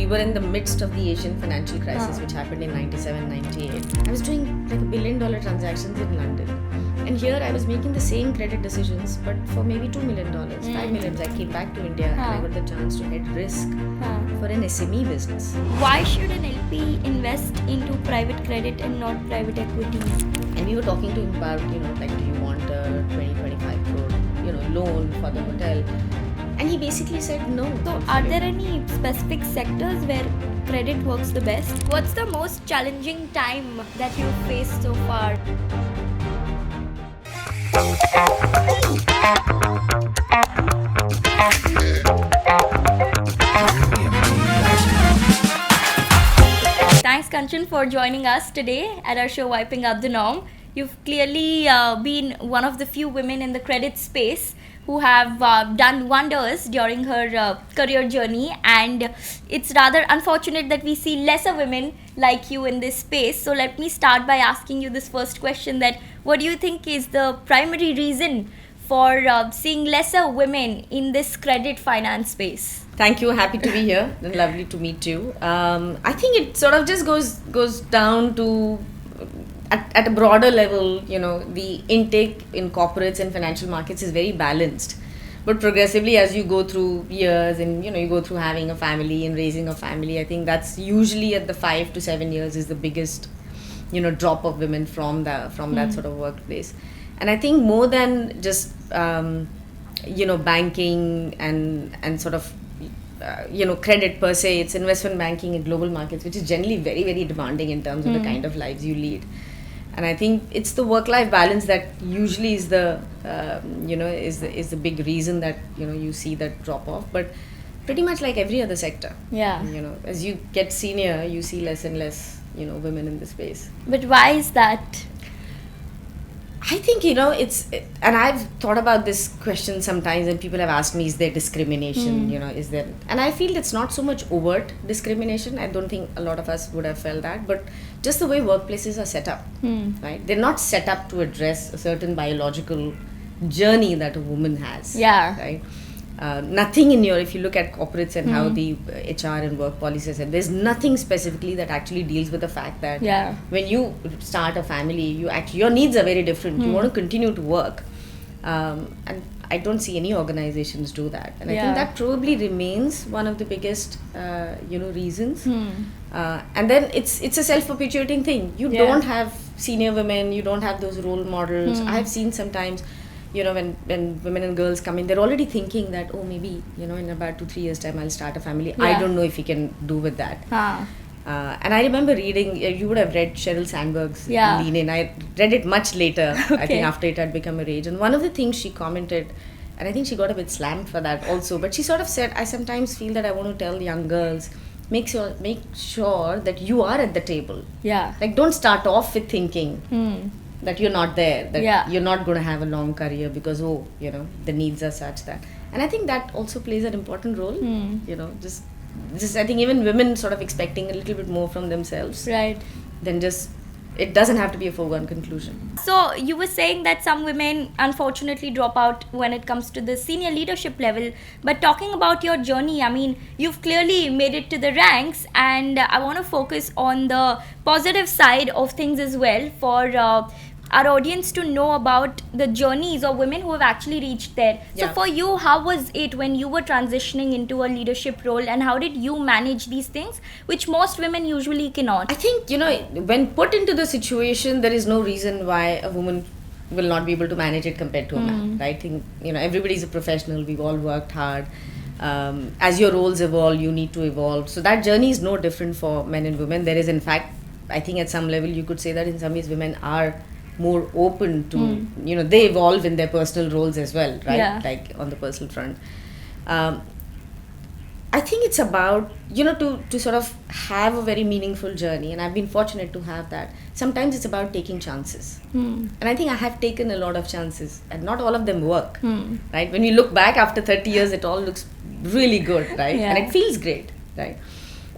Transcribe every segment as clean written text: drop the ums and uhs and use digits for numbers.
were in the midst of the Asian financial crisis, which happened in 97, 98. I was doing like $1 billion transactions in London. And here I was making the same credit decisions, but for maybe $2 million, $5 million. I came back to India and I got the chance to head risk for an SME business. Why should an LP invest into private credit and not private equity? And we were talking to him about, like, do you want a 20-25 crore, loan for the hotel? And he basically said no. So are there any specific sectors where credit works the best? What's the most challenging time that you've faced so far? Thanks, Kanchan, for joining us today at our show Wiping Out the Norm. You've clearly been one of the few women in the credit space who have done wonders during her career journey, and it's rather unfortunate that we see lesser women like you in this space. So let me start by asking you this first question, that what do you think is the primary reason for seeing lesser women in this credit finance space? Thank you. Happy to be here. Lovely to meet you. I think it sort of just goes down to at a broader level, the intake in corporates and financial markets is very balanced. But progressively, as you go through years and, you go through having a family and raising a family, I think that's usually at the 5 to 7 years is the biggest, drop of women from that sort of workplace. And I think more than just, banking and sort of, credit per se, it's investment banking and global markets, which is generally very, very demanding in terms of the kind of lives you lead. And I think it's the work-life balance that usually is the, is the big reason that, you see that drop off. But pretty much like every other sector. Yeah. As you get senior, you see less and less, women in the space. But why is that? I think, and I've thought about this question sometimes, and people have asked me, is there discrimination, is there, and I feel it's not so much overt discrimination. I don't think a lot of us would have felt that, but just the way workplaces are set up, right? They're not set up to address a certain biological journey that a woman has, right? Nothing in if you look at corporates and how the HR and work policies, and there's nothing specifically that actually deals with the fact that when you start a family, your needs are very different. You want to continue to work, and I don't see any organizations do that. And I think that probably remains one of the biggest, reasons. And then it's a self-perpetuating thing. You don't have senior women, you don't have those role models. I've seen sometimes, when women and girls come in, they're already thinking that, maybe, in about 2-3 years time, I'll start a family. I don't know if you can do with that. And I remember reading, you would have read Sheryl Sandberg's Lean In. I read it much later, I think after it had become a rage. And one of the things she commented, and I think she got a bit slammed for that also, but she sort of said, I sometimes feel that I want to tell young girls, make sure that you are at the table. Like, don't start off with thinking that you're not there, that you're not going to have a long career because, the needs are such that. And I think that also plays an important role, just I think even women sort of expecting a little bit more from themselves. Right. Then just, it doesn't have to be a foregone conclusion. So you were saying that some women unfortunately drop out when it comes to the senior leadership level. But talking about your journey, I mean, you've clearly made it to the ranks, and I want to focus on the positive side of things as well for our audience to know about the journeys of women who have actually reached there. So for you, how was it when you were transitioning into a leadership role, and how did you manage these things, which most women usually cannot? I think, when put into the situation, there is no reason why a woman will not be able to manage it compared to a man. Right? I think, everybody's a professional. We've all worked hard. As your roles evolve, you need to evolve. So that journey is no different for men and women. There is, in fact, I think at some level you could say that in some ways women are more open to, they evolve in their personal roles as well, right? Like on the personal front. I think it's about, to sort of have a very meaningful journey, and I've been fortunate to have that. Sometimes it's about taking chances. And I think I have taken a lot of chances, and not all of them work, right? When you look back after 30 years, it all looks really good, right? And it feels great, right?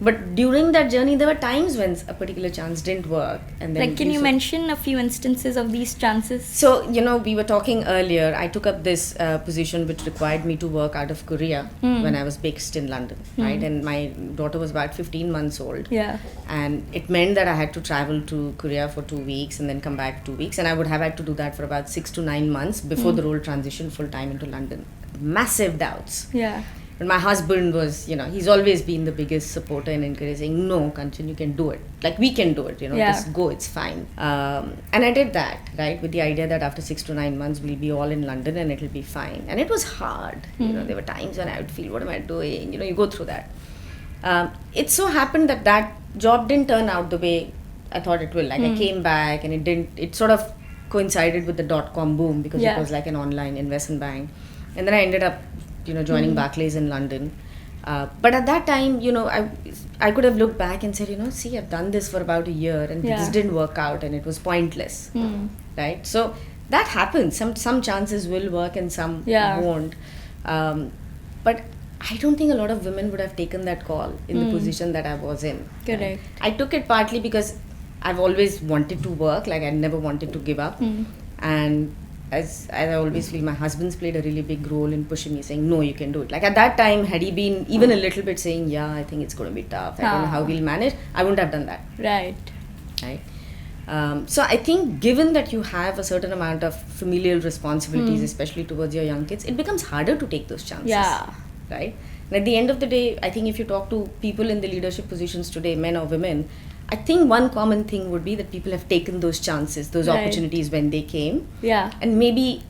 But during that journey, there were times when a particular chance didn't work. And then Like, can you mention a few instances of these chances? So, we were talking earlier. I took up this position which required me to work out of Korea when I was based in London, right? And my daughter was about 15 months old. Yeah. And it meant that I had to travel to Korea for 2 weeks and then come back 2 weeks. And I would have had to do that for about 6 to 9 months before the role transitioned full time into London. Massive doubts. Yeah. But my husband was, he's always been the biggest supporter and encouraging, no, Kanchan, you can do it. Like, we can do it, just go, it's fine. And I did that, right, with the idea that after 6 to 9 months, we'll be all in London and it'll be fine. And it was hard. There were times when I would feel, what am I doing? You go through that. It so happened that job didn't turn out the way I thought it will. Like, I came back and it sort of coincided with the .com boom because it was like an online investment bank. And then I ended up joining Barclays in London. But at that time, I could have looked back and said, see, I've done this for about a year and this didn't work out and it was pointless, right? So that happens. Some chances will work and some won't. But I don't think a lot of women would have taken that call in the position that I was in. Correct. Right? I took it partly because I've always wanted to work, like I never wanted to give up. And as I always feel, my husband's played a really big role in pushing me, saying, no, you can do it. Like at that time, had he been even a little bit saying, yeah, I think it's going to be tough, I don't know how we'll manage, I wouldn't have done that. Right. So I think given that you have a certain amount of familial responsibilities, especially towards your young kids, it becomes harder to take those chances. Yeah. Right? And at the end of the day, I think if you talk to people in the leadership positions today, men or women, I think one common thing would be that people have taken those chances, those opportunities when they came. Yeah. And maybe,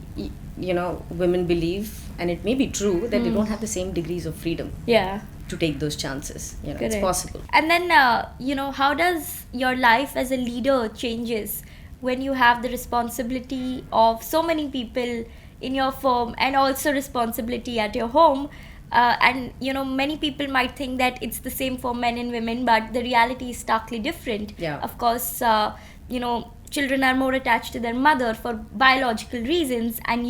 women believe, and it may be true, that they don't have the same degrees of freedom. Yeah. To take those chances. It's possible. And then, how does your life as a leader changes when you have the responsibility of so many people in your firm and also responsibility at your home? And many people might think that it's the same for men and women, but the reality is starkly different. Of course, children are more attached to their mother for biological reasons, and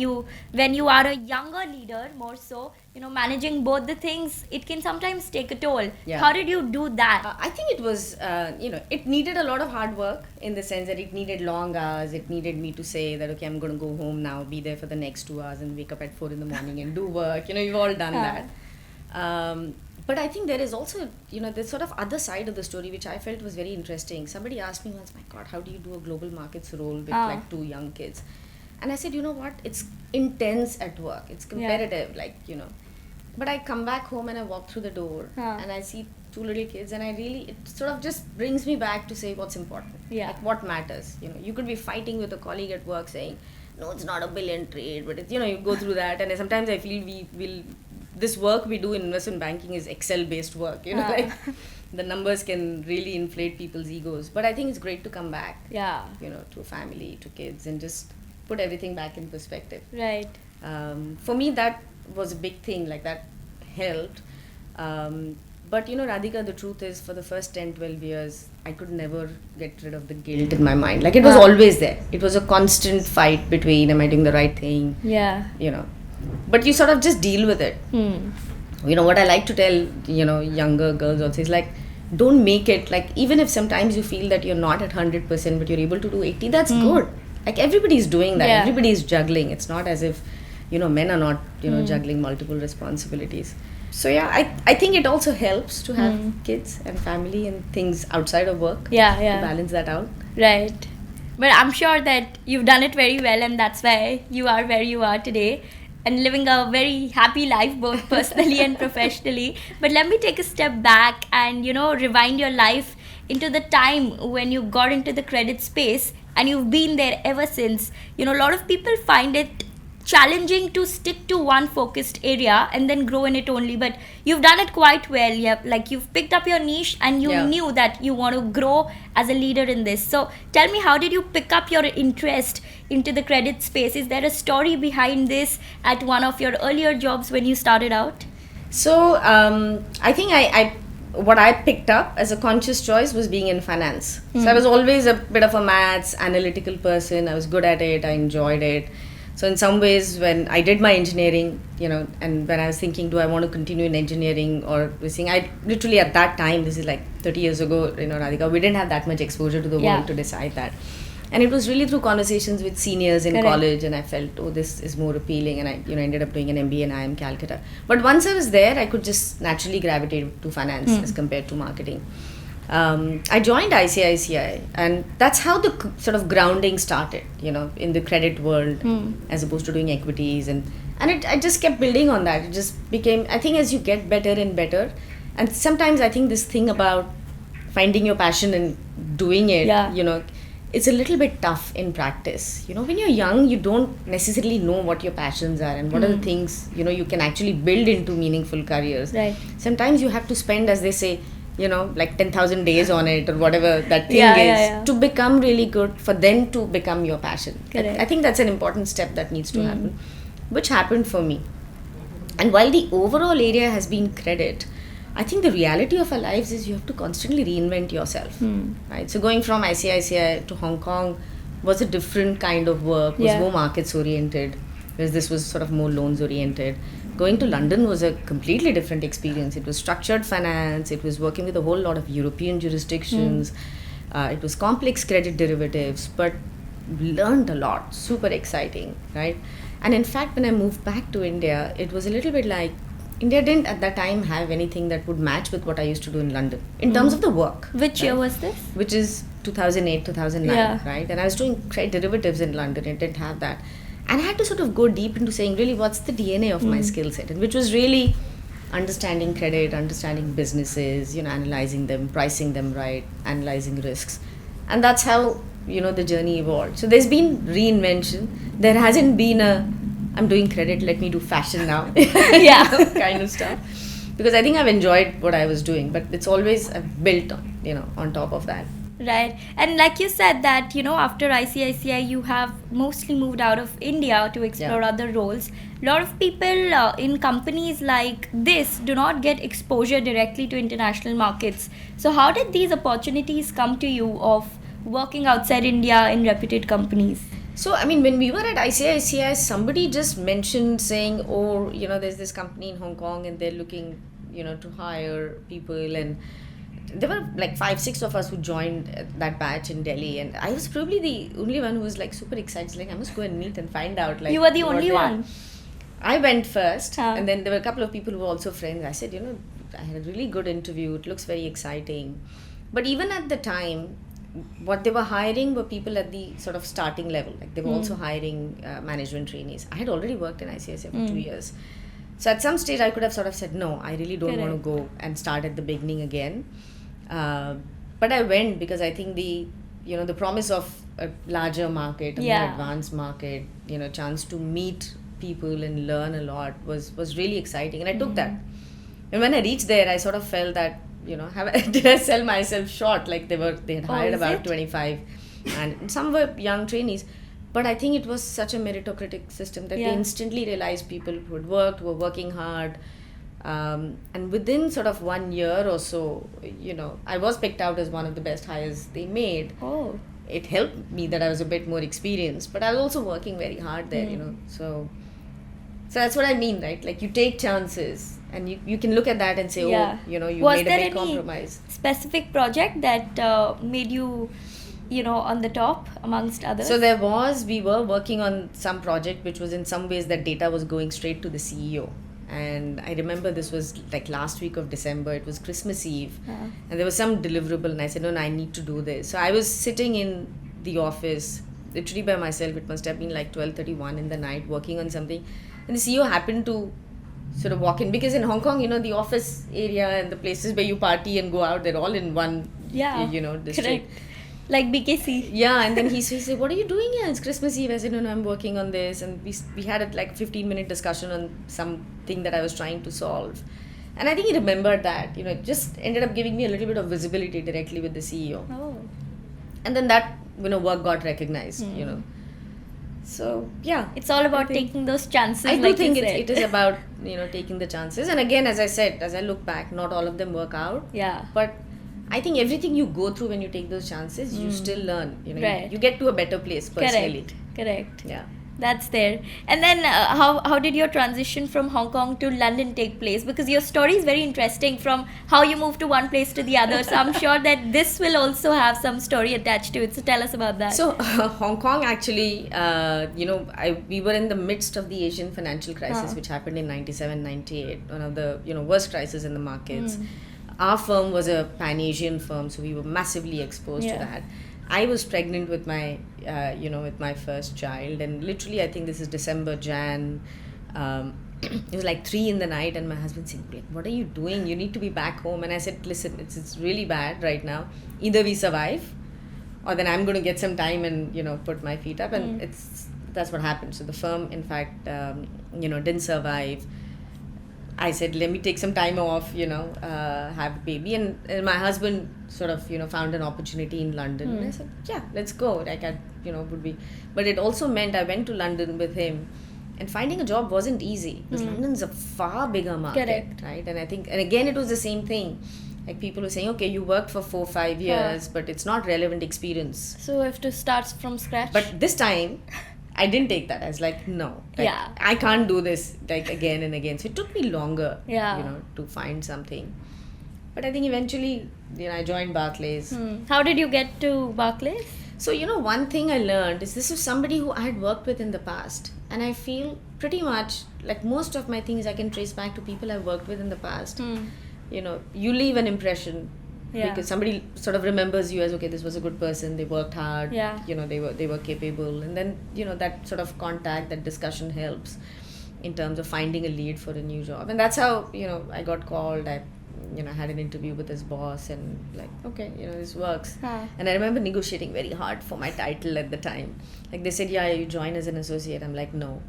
when you are a younger leader, more so, managing both the things, it can sometimes take a toll. How did you do that? I think it was it needed a lot of hard work, in the sense that it needed long hours. It needed me to say that, okay, I'm going to go home now, be there for the next 2 hours and wake up at 4 in the morning and do work. You've all done that. But I think there is also, this sort of other side of the story, which I felt was very interesting. Somebody asked me once, my God, how do you do a global markets role with like 2 young kids? And I said, you know what, it's intense at work. It's competitive, But I come back home and I walk through the door and I see 2 little kids, and it sort of just brings me back to say what's important. Like what matters. You could be fighting with a colleague at work saying, no, it's not a billion trade, but it's, you go through that. And sometimes I feel this work we do in investment banking is Excel based work, like the numbers can really inflate people's egos. But I think it's great to come back, to a family, to kids, and just put everything back in perspective. Right. For me, that was a big thing, like that helped. But Radhika, the truth is, for the first 10-12 years, I could never get rid of the guilt in my mind. Like it was always there. It was a constant fight between, am I doing the right thing? Yeah. But you sort of just deal with it. What I like to tell, younger girls also is like, don't make it, like, even if sometimes you feel that you're not at 100%, but you're able to do 80, that's good. Like everybody's doing that. Everybody's juggling. It's not as if, men are not, juggling multiple responsibilities. So I think it also helps to have kids and family and things outside of work to balance that out. Right. But I'm sure that you've done it very well, and that's why you are where you are today and living a very happy life, both personally and professionally. But let me take a step back and, rewind your life into the time when you got into the credit space, and you've been there ever since. A lot of people find it challenging to stick to one focused area and then grow in it only, but you've done it quite well. You've picked up your niche, and you knew that you want to grow as a leader in this. So tell me, how did you pick up your interest into the credit space? Is there a story behind this at one of your earlier jobs when you started out? So I think what I picked up as a conscious choice was being in finance. So I was always a bit of a maths analytical person. I was good at it. I enjoyed it. So in some ways, when I did my engineering, and when I was thinking, do I want to continue in engineering or this thing, I literally at that time, this is like 30 years ago, Radhika, we didn't have that much exposure to the world to decide that. And it was really through conversations with seniors in college, and I felt, this is more appealing, and I, ended up doing an MBA in IIM Calcutta. But once I was there, I could just naturally gravitate to finance as compared to marketing. I joined ICICI, and that's how the sort of grounding started, in the credit world, as opposed to doing equities, and I just kept building on that. It just became, I think, as you get better and better, and sometimes I think this thing about finding your passion and doing it, it's a little bit tough in practice. When you're young, you don't necessarily know what your passions are and what are the things, you can actually build into meaningful careers. Right. Sometimes you have to spend, as they say, like 10,000 days on it or whatever that thing is to become really good, for then to become your passion. I think that's an important step that needs to happen, which happened for me. And while the overall area has been credit, I think the reality of our lives is you have to constantly reinvent yourself, right? So going from ICICI to Hong Kong was a different kind of work, was more markets oriented, whereas this was sort of more loans oriented. Going to London was a completely different experience. It was structured finance, it was working with a whole lot of European jurisdictions, it was complex credit derivatives, but learned a lot, super exciting, right? And in fact, when I moved back to India, it was a little bit like, India didn't at that time have anything that would match with what I used to do in London in terms of the work. Which year was this? Which is 2008, 2009, right? And I was doing credit derivatives in London. It didn't have that. And I had to sort of go deep into saying, really, what's the DNA of my skill set? And which was really understanding credit, understanding businesses, analyzing them, pricing them right, analyzing risks. And that's how, the journey evolved. So there's been reinvention. There hasn't been I'm doing credit, let me do fashion now. Kind of stuff. Because I think I've enjoyed what I was doing, but it's always built on, on top of that. Right. And like you said that, after ICICI, you have mostly moved out of India to explore other roles. A lot of people in companies like this do not get exposure directly to international markets. So how did these opportunities come to you of working outside India in reputed companies? So, I mean, when we were at ICICI, somebody just mentioned saying, there's this company in Hong Kong and they're looking, to hire people, and there were like 5-6 of us who joined that batch in Delhi, and I was probably the only one who was like super excited, like I must go and meet and find out. Like, you were the only one. I went first, and then there were a couple of people who were also friends. I said, I had a really good interview. It looks very exciting. But even at the time, what they were hiring were people at the sort of starting level. Like they were also hiring management trainees. I had already worked in ICICI for 2 years. So at some stage, I could have sort of said, no, I really don't want to go and start at the beginning again. But I went because I think the promise of a larger market, a more advanced market, chance to meet people and learn a lot was really exciting. And I took that. And when I reached there, I sort of felt that, did I sell myself short? Like they had hired about 25 and some were young trainees. But I think it was such a meritocratic system that they instantly realized people who had worked, were working hard. And within sort of 1 year or so, I was picked out as one of the best hires they made. Oh. It helped me that I was a bit more experienced, but I was also working very hard there, So that's what I mean, right? Like you take chances and you can look at that and say, you made a big compromise. Specific project that made you, on the top amongst others? So we were working on some project which was in some ways that data was going straight to the CEO. And I remember this was like last week of December, it was Christmas Eve, and there was some deliverable, and I said, no, I need to do this. So I was sitting in the office, literally by myself. It must have been like 12:31 in the night, working on something. And the CEO happened to sort of walk in, because in Hong Kong, the office area and the places where you party and go out, they're all in one, district. Correct. Like BKC. Yeah, and then he said, what are you doing here? It's Christmas Eve. I said, no, I'm working on this. And we had a 15-minute discussion on something that I was trying to solve. And I think he remembered that, it just ended up giving me a little bit of visibility directly with the CEO. Oh. And then that, work got recognized, So, yeah. It's all about taking those chances. I do think it is about, taking the chances. And again, as I said, as I look back, not all of them work out. Yeah. But I think everything you go through when you take those chances, you still learn. You get to a better place personally. Correct. Yeah. That's there. And then how did your transition from Hong Kong to London take place? Because your story is very interesting from how you moved to one place to the other. So I'm sure that this will also have some story attached to it. So tell us about that. So Hong Kong actually, we were in the midst of the Asian financial crisis, which happened in 97, 98, one of the worst crises in the markets. Our firm was a pan-Asian firm, so we were massively exposed to that. I was pregnant with my, with my first child, and literally, I think this is December, Jan. It was like 3 a.m, and my husband said, like, "What are you doing? You need to be back home." And I said, "Listen, it's really bad right now. Either we survive, or then I'm going to get some time and put my feet up." And that's what happened. So the firm, in fact, didn't survive. I said, let me take some time off, have a baby. And my husband sort of, found an opportunity in London. And I said, yeah, let's go. Like, would be. But it also meant I went to London with him. And finding a job wasn't easy. Because London's a far bigger market. Correct. Right? And I think, and again, it was the same thing. Like, people were saying, okay, you worked for 4-5 years, but it's not relevant experience. So you have to start from scratch. But this time, I didn't take that. I was like, no, I can't do this like again and again. So it took me longer, to find something. But I think eventually, I joined Barclays. How did you get to Barclays? So, one thing I learned is this was somebody who I had worked with in the past. And I feel pretty much like most of my things I can trace back to people I've worked with in the past. You leave an impression. Because somebody sort of remembers you as, okay, this was a good person, they worked hard, they were capable, and then that sort of contact, that discussion helps in terms of finding a lead for a new job. And that's how I got called. I had an interview with his boss, and like, okay, this works. And I remember negotiating very hard for my title at the time. Like, they said, yeah, you join as an associate. I'm like, no.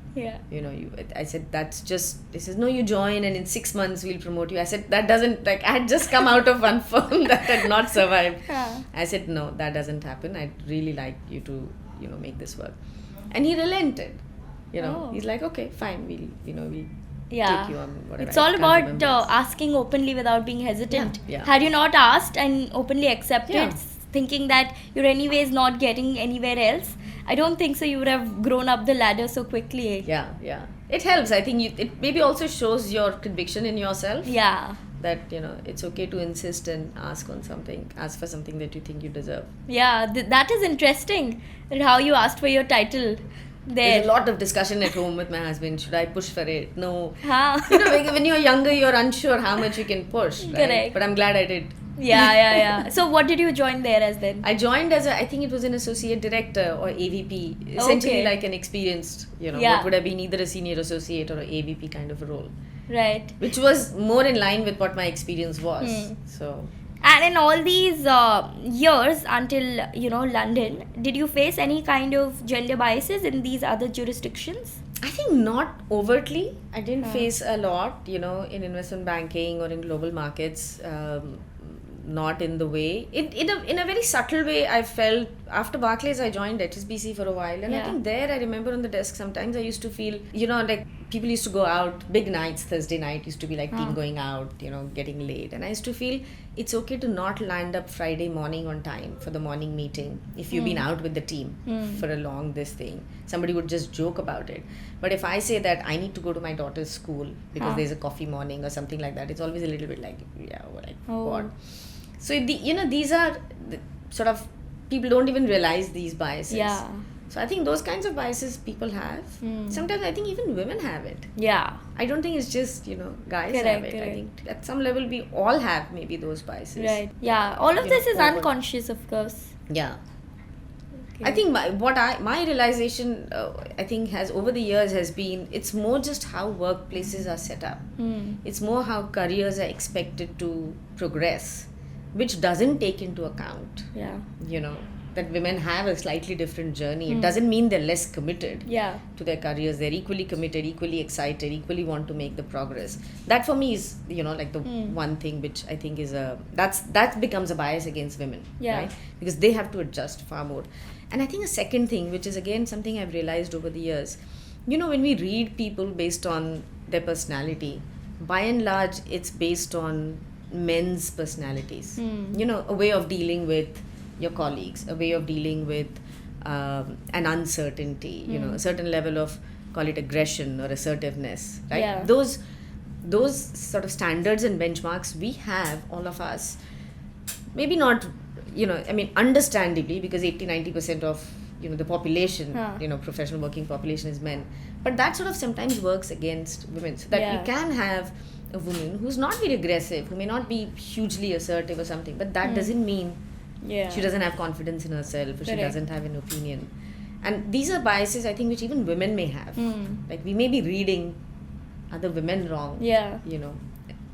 I said, that's just, they says, no, you join and in 6 months we'll promote you. I said, that doesn't, like, I had just come out of one firm that had not survived. I said, no, that doesn't happen. I'd really like you to make this work. And he relented. He's like, okay, fine, we'll take you on whatever. It's all about asking openly without being hesitant. Yeah. Had you not asked and openly accepted, thinking that you're anyways not getting anywhere else, I don't think so you would have grown up the ladder so quickly. Yeah. It helps. I think it maybe also shows your conviction in yourself. Yeah. That, it's okay to insist and ask for something that you think you deserve. Yeah, that is interesting. That how you asked for your title. There's a lot of discussion at home with my husband. Should I push for it? No. Huh. When you're younger, you're unsure how much you can push. Right? Correct. But I'm glad I did. Yeah. So what did you join there as then? I joined as I think it was an associate director or AVP. Essentially like an experienced, what would have been either a senior associate or an AVP kind of a role. Right. Which was more in line with what my experience was. So. And in all these years until, London, did you face any kind of gender biases in these other jurisdictions? I think not overtly. I didn't face a lot, in investment banking or in global markets. Not in the way. In a very subtle way, I felt after Barclays, I joined HSBC for a while. And I think there, I remember on the desk, sometimes I used to feel, like people used to go out, big nights, Thursday night used to be like team going out, getting late. And I used to feel it's okay to not land up Friday morning on time for the morning meeting if you've been out with the team for a long this thing. Somebody would just joke about it. But if I say that I need to go to my daughter's school because there's a coffee morning or something like that, it's always a little bit like, what? So, these are sort of, people don't even realize these biases. Yeah. So, I think those kinds of biases people have. Sometimes I think even women have it. Yeah. I don't think it's just, guys have it. I think at some level we all have maybe those biases. Right. Yeah. All of this is unconscious, of course. Yeah. Okay. I think my realization, I think has over the years has been, it's more just how workplaces are set up. It's more how careers are expected to progress, which doesn't take into account, that women have a slightly different journey. It doesn't mean they're less committed to their careers. They're equally committed, equally excited, equally want to make the progress. That for me is, like the one thing which I think is that becomes a bias against women, right? Because they have to adjust far more. And I think a second thing, which is again something I've realized over the years, when we read people based on their personality, by and large, it's based on men's personalities. A way of dealing with your colleagues, a way of dealing with and uncertainty, a certain level of, call it aggression or assertiveness, right? Yeah. Those sort of standards and benchmarks we have, all of us, maybe not, understandably, because 80-90% of the population, professional working population is men, but that sort of sometimes works against women, so that we can have a woman who's not very aggressive, who may not be hugely assertive or something, but that doesn't mean she doesn't have confidence in herself, or she doesn't have an opinion. And these are biases, I think, which even women may have. Like, we may be reading other women wrong.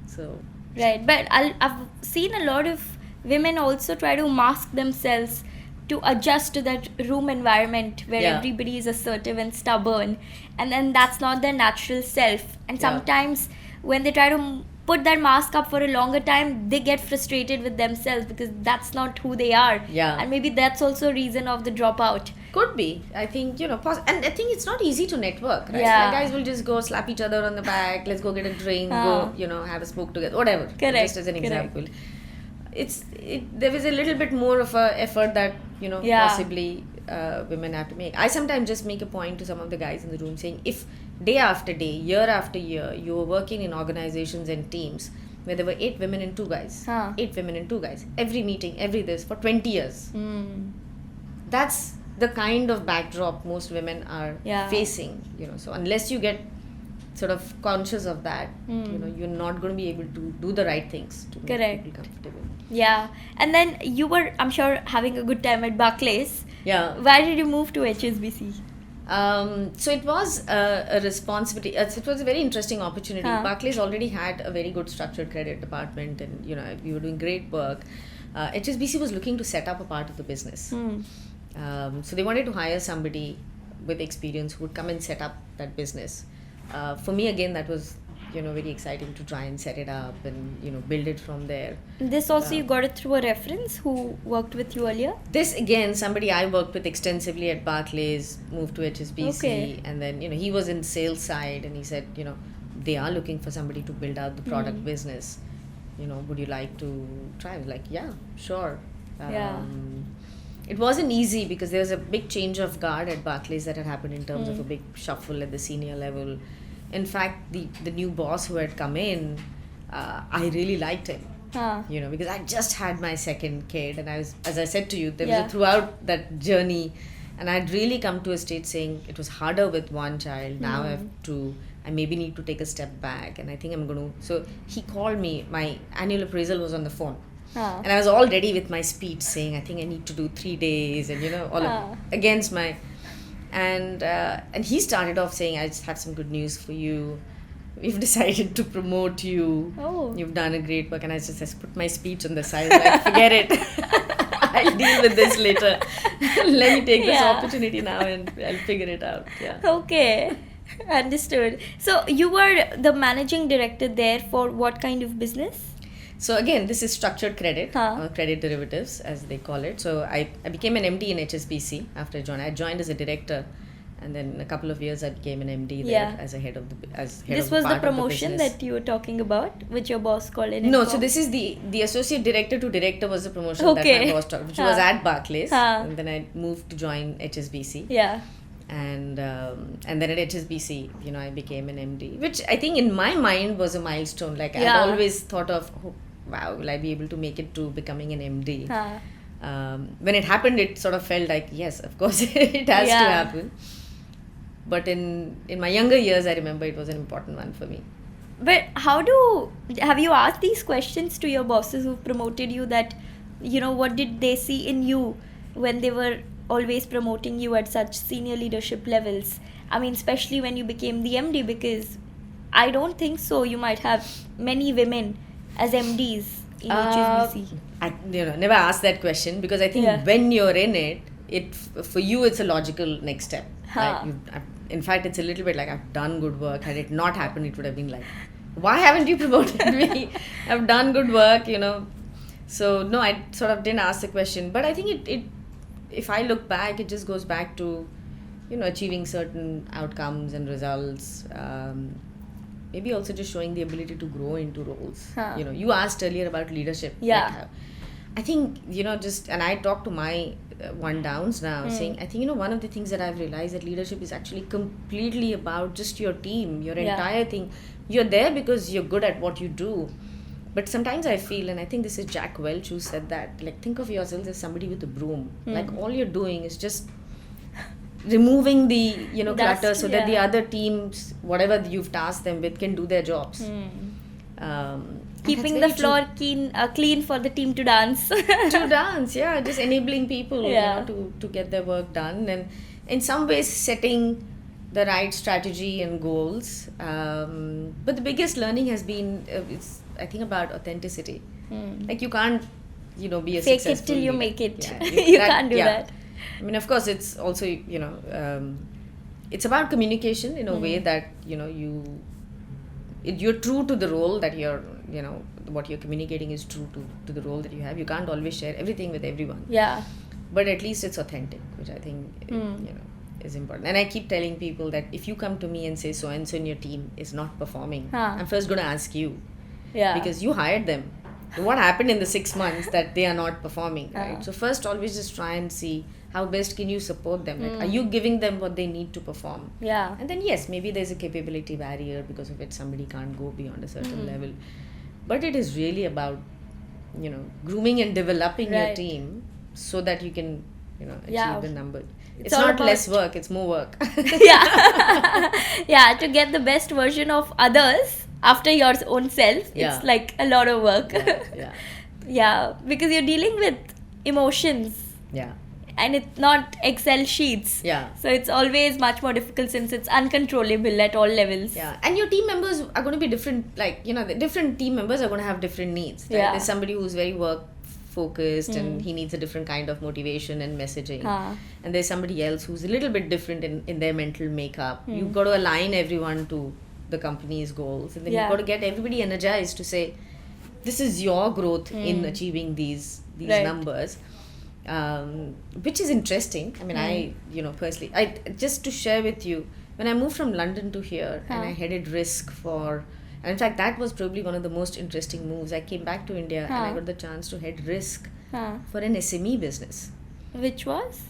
So Right, but I've seen a lot of women also try to mask themselves to adjust to that room environment where everybody is assertive and stubborn, and then that's not their natural self. And sometimes when they try to put that mask up for a longer time, they get frustrated with themselves because that's not who they are. And maybe that's also a reason of the dropout. Could be. I think, and I think it's not easy to network, right? Yeah. Like, guys will just go slap each other on the back, let's go get a drink, go, have a smoke together, whatever. Correct. Just as an example. There was a little bit more of a effort that, possibly women have to make. I sometimes just make a point to some of the guys in the room saying, if day after day, year after year, you were working in organizations and teams where there were 8 women and 2 guys, 8 women and 2 guys, every meeting, every this, for 20 years. That's the kind of backdrop most women are facing, so unless you get sort of conscious of that, you're not going to be able to do the right things to make people comfortable. Yeah, and then you were, I'm sure, having a good time at Barclays. Yeah. Why did you move to HSBC? So it was a responsibility. It was a very interesting opportunity. Barclays already had a very good structured credit department, and we were doing great work. HSBC was looking to set up a part of the business. So they wanted to hire somebody with experience who would come and set up that business. For me, again, that was very exciting to try and set it up and build it from there. This also you got it through a reference who worked with you earlier? This, again, somebody I worked with extensively at Barclays, moved to HSBC, and then he was in sales side, and he said they are looking for somebody to build out the product business. Would you like to try? I was like, yeah, sure. It wasn't easy because there was a big change of guard at Barclays that had happened in terms of a big shuffle at the senior level. In fact, the new boss who had come in, I really liked him. Because I just had my second kid, and I was, as I said to you, there was throughout that journey, and I'd really come to a stage saying it was harder with one child. Now I maybe need to take a step back, and I think I'm going to. So he called me. My annual appraisal was on the phone. And I was all ready with my speech saying, I think I need to do 3 days, and all against my. And he started off saying, I just have some good news for you. We've decided to promote you. You've done a great work. And I just put my speech on the side, like, forget it. I'll deal with this later. Let me take this opportunity now and I'll figure it out. Okay. Understood. So you were the managing director there for what kind of business? So again, this is structured credit, or credit derivatives as they call it. So I became an MD in HSBC after I joined. I joined as a director, and then in a couple of years I became an MD there as a head of the This was the promotion that you were talking about, which your boss called in. No, so this is the associate director to director was the promotion that my boss talked, which was at Barclays, and then I moved to join HSBC. And then at HSBC, I became an MD, which I think in my mind was a milestone. Like I'd always thought of, wow, will I be able to make it to becoming an MD? When it happened, it sort of felt like, yes, of course, it has to happen. But in my younger years, I remember it was an important one for me. But have you asked these questions to your bosses who promoted you, that, what did they see in you when they were always promoting you at such senior leadership levels? I mean, especially when you became the MD, because I don't think so you might have many women as MDs in HSBC. I never asked that question, because I think when you're in it, for you it's a logical next step. Right? In fact, it's a little bit like, I've done good work. Had it not happened, it would have been like, why haven't you promoted me? I've done good work, So no, I sort of didn't ask the question. But I think it if I look back, it just goes back to, achieving certain outcomes and results. Maybe also just showing the ability to grow into roles. You asked earlier about leadership. I think, and I talk to my one downs now, saying, I think, one of the things that I've realized that leadership is actually completely about just your team, your entire thing. You're there because you're good at what you do. But sometimes I feel, and I think this is Jack Welch who said that, like, think of yourself as somebody with a broom. Like, all you're doing is just removing the, clutter so that the other teams, whatever you've tasked them with, can do their jobs. Keeping the floor clean for the team to dance. To dance, just enabling people to get their work done, and in some ways setting the right strategy and goals. But the biggest learning has been, it's, I think, about authenticity. Like, you can't, be a fake successful it till you leader. make it. Yeah, You can't do that. I mean, of course, it's also, it's about communication in a way that, you're true to the role that you're, what you're communicating is true to the role that you have. You can't always share everything with everyone. Yeah. But at least it's authentic, which I think, is important. And I keep telling people that if you come to me and say so-and-so in your team is not performing, I'm first going to ask you. Yeah. Because you hired them. So what happened in the 6 months that they are not performing, right? So first, always just try and see how best can you support them. Like, are you giving them what they need to perform? Yeah. And then, yes, maybe there's a capability barrier because of which somebody can't go beyond a certain level. But it is really about, grooming and developing your team so that you can, achieve the number. It's not less work, it's more work. Yeah, to get the best version of others after your own self, it's like a lot of work. Yeah, because you're dealing with emotions. Yeah. And it's not Excel sheets. Yeah. So it's always much more difficult since it's uncontrollable at all levels. Yeah. And your team members are going to be different. Like, the different team members are going to have different needs. Right? Yeah. There's somebody who's very work focused and he needs a different kind of motivation and messaging. And there's somebody else who's a little bit different in their mental makeup. You've got to align everyone to the company's goals. And then you've got to get everybody energized to say, this is your growth in achieving these numbers. Which is interesting. I mean, I personally, just to share with you, when I moved from London to here and I headed risk and in fact, that was probably one of the most interesting moves. I came back to India and I got the chance to head risk for an SME business. Which was?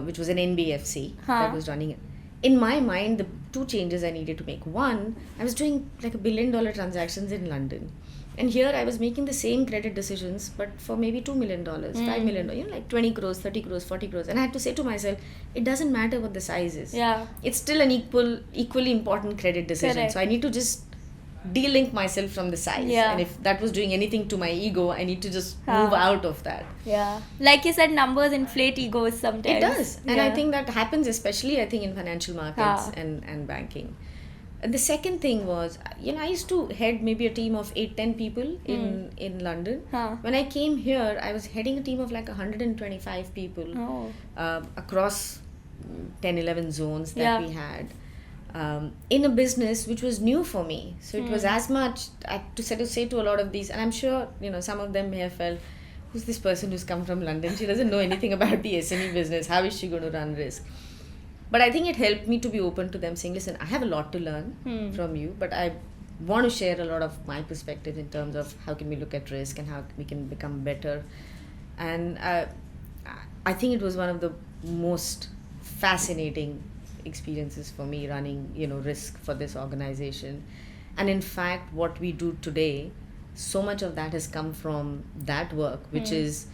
Which was an NBFC that was running it. In my mind, the two changes I needed to make. One, I was doing like $1 billion transactions in London. And here I was making the same credit decisions, but for maybe $2 million, $5 million, like 20 crores, 30 crores, 40 crores. And I had to say to myself, it doesn't matter what the size is. Yeah. It's still an equally important credit decision. Correct. So I need to just de-link myself from the size. Yeah. And if that was doing anything to my ego, I need to just move out of that. Yeah. Like you said, numbers inflate egos sometimes. It does. And I think that happens especially, I think, in financial markets and banking. And the second thing was, I used to head maybe a team of 8-10 people in London. When I came here, I was heading a team of like 125 people across 10-11 zones that we had in a business which was new for me. So it was as much to say to a lot of these, and I'm sure some of them may have felt, who's this person who's come from London? She doesn't know anything about the SME business. How is she going to run risk? But I think it helped me to be open to them, saying, listen, I have a lot to learn from you, but I want to share a lot of my perspective in terms of how can we look at risk and how we can become better. And I think it was one of the most fascinating experiences for me running, risk for this organization. And in fact, what we do today, so much of that has come from that work, which is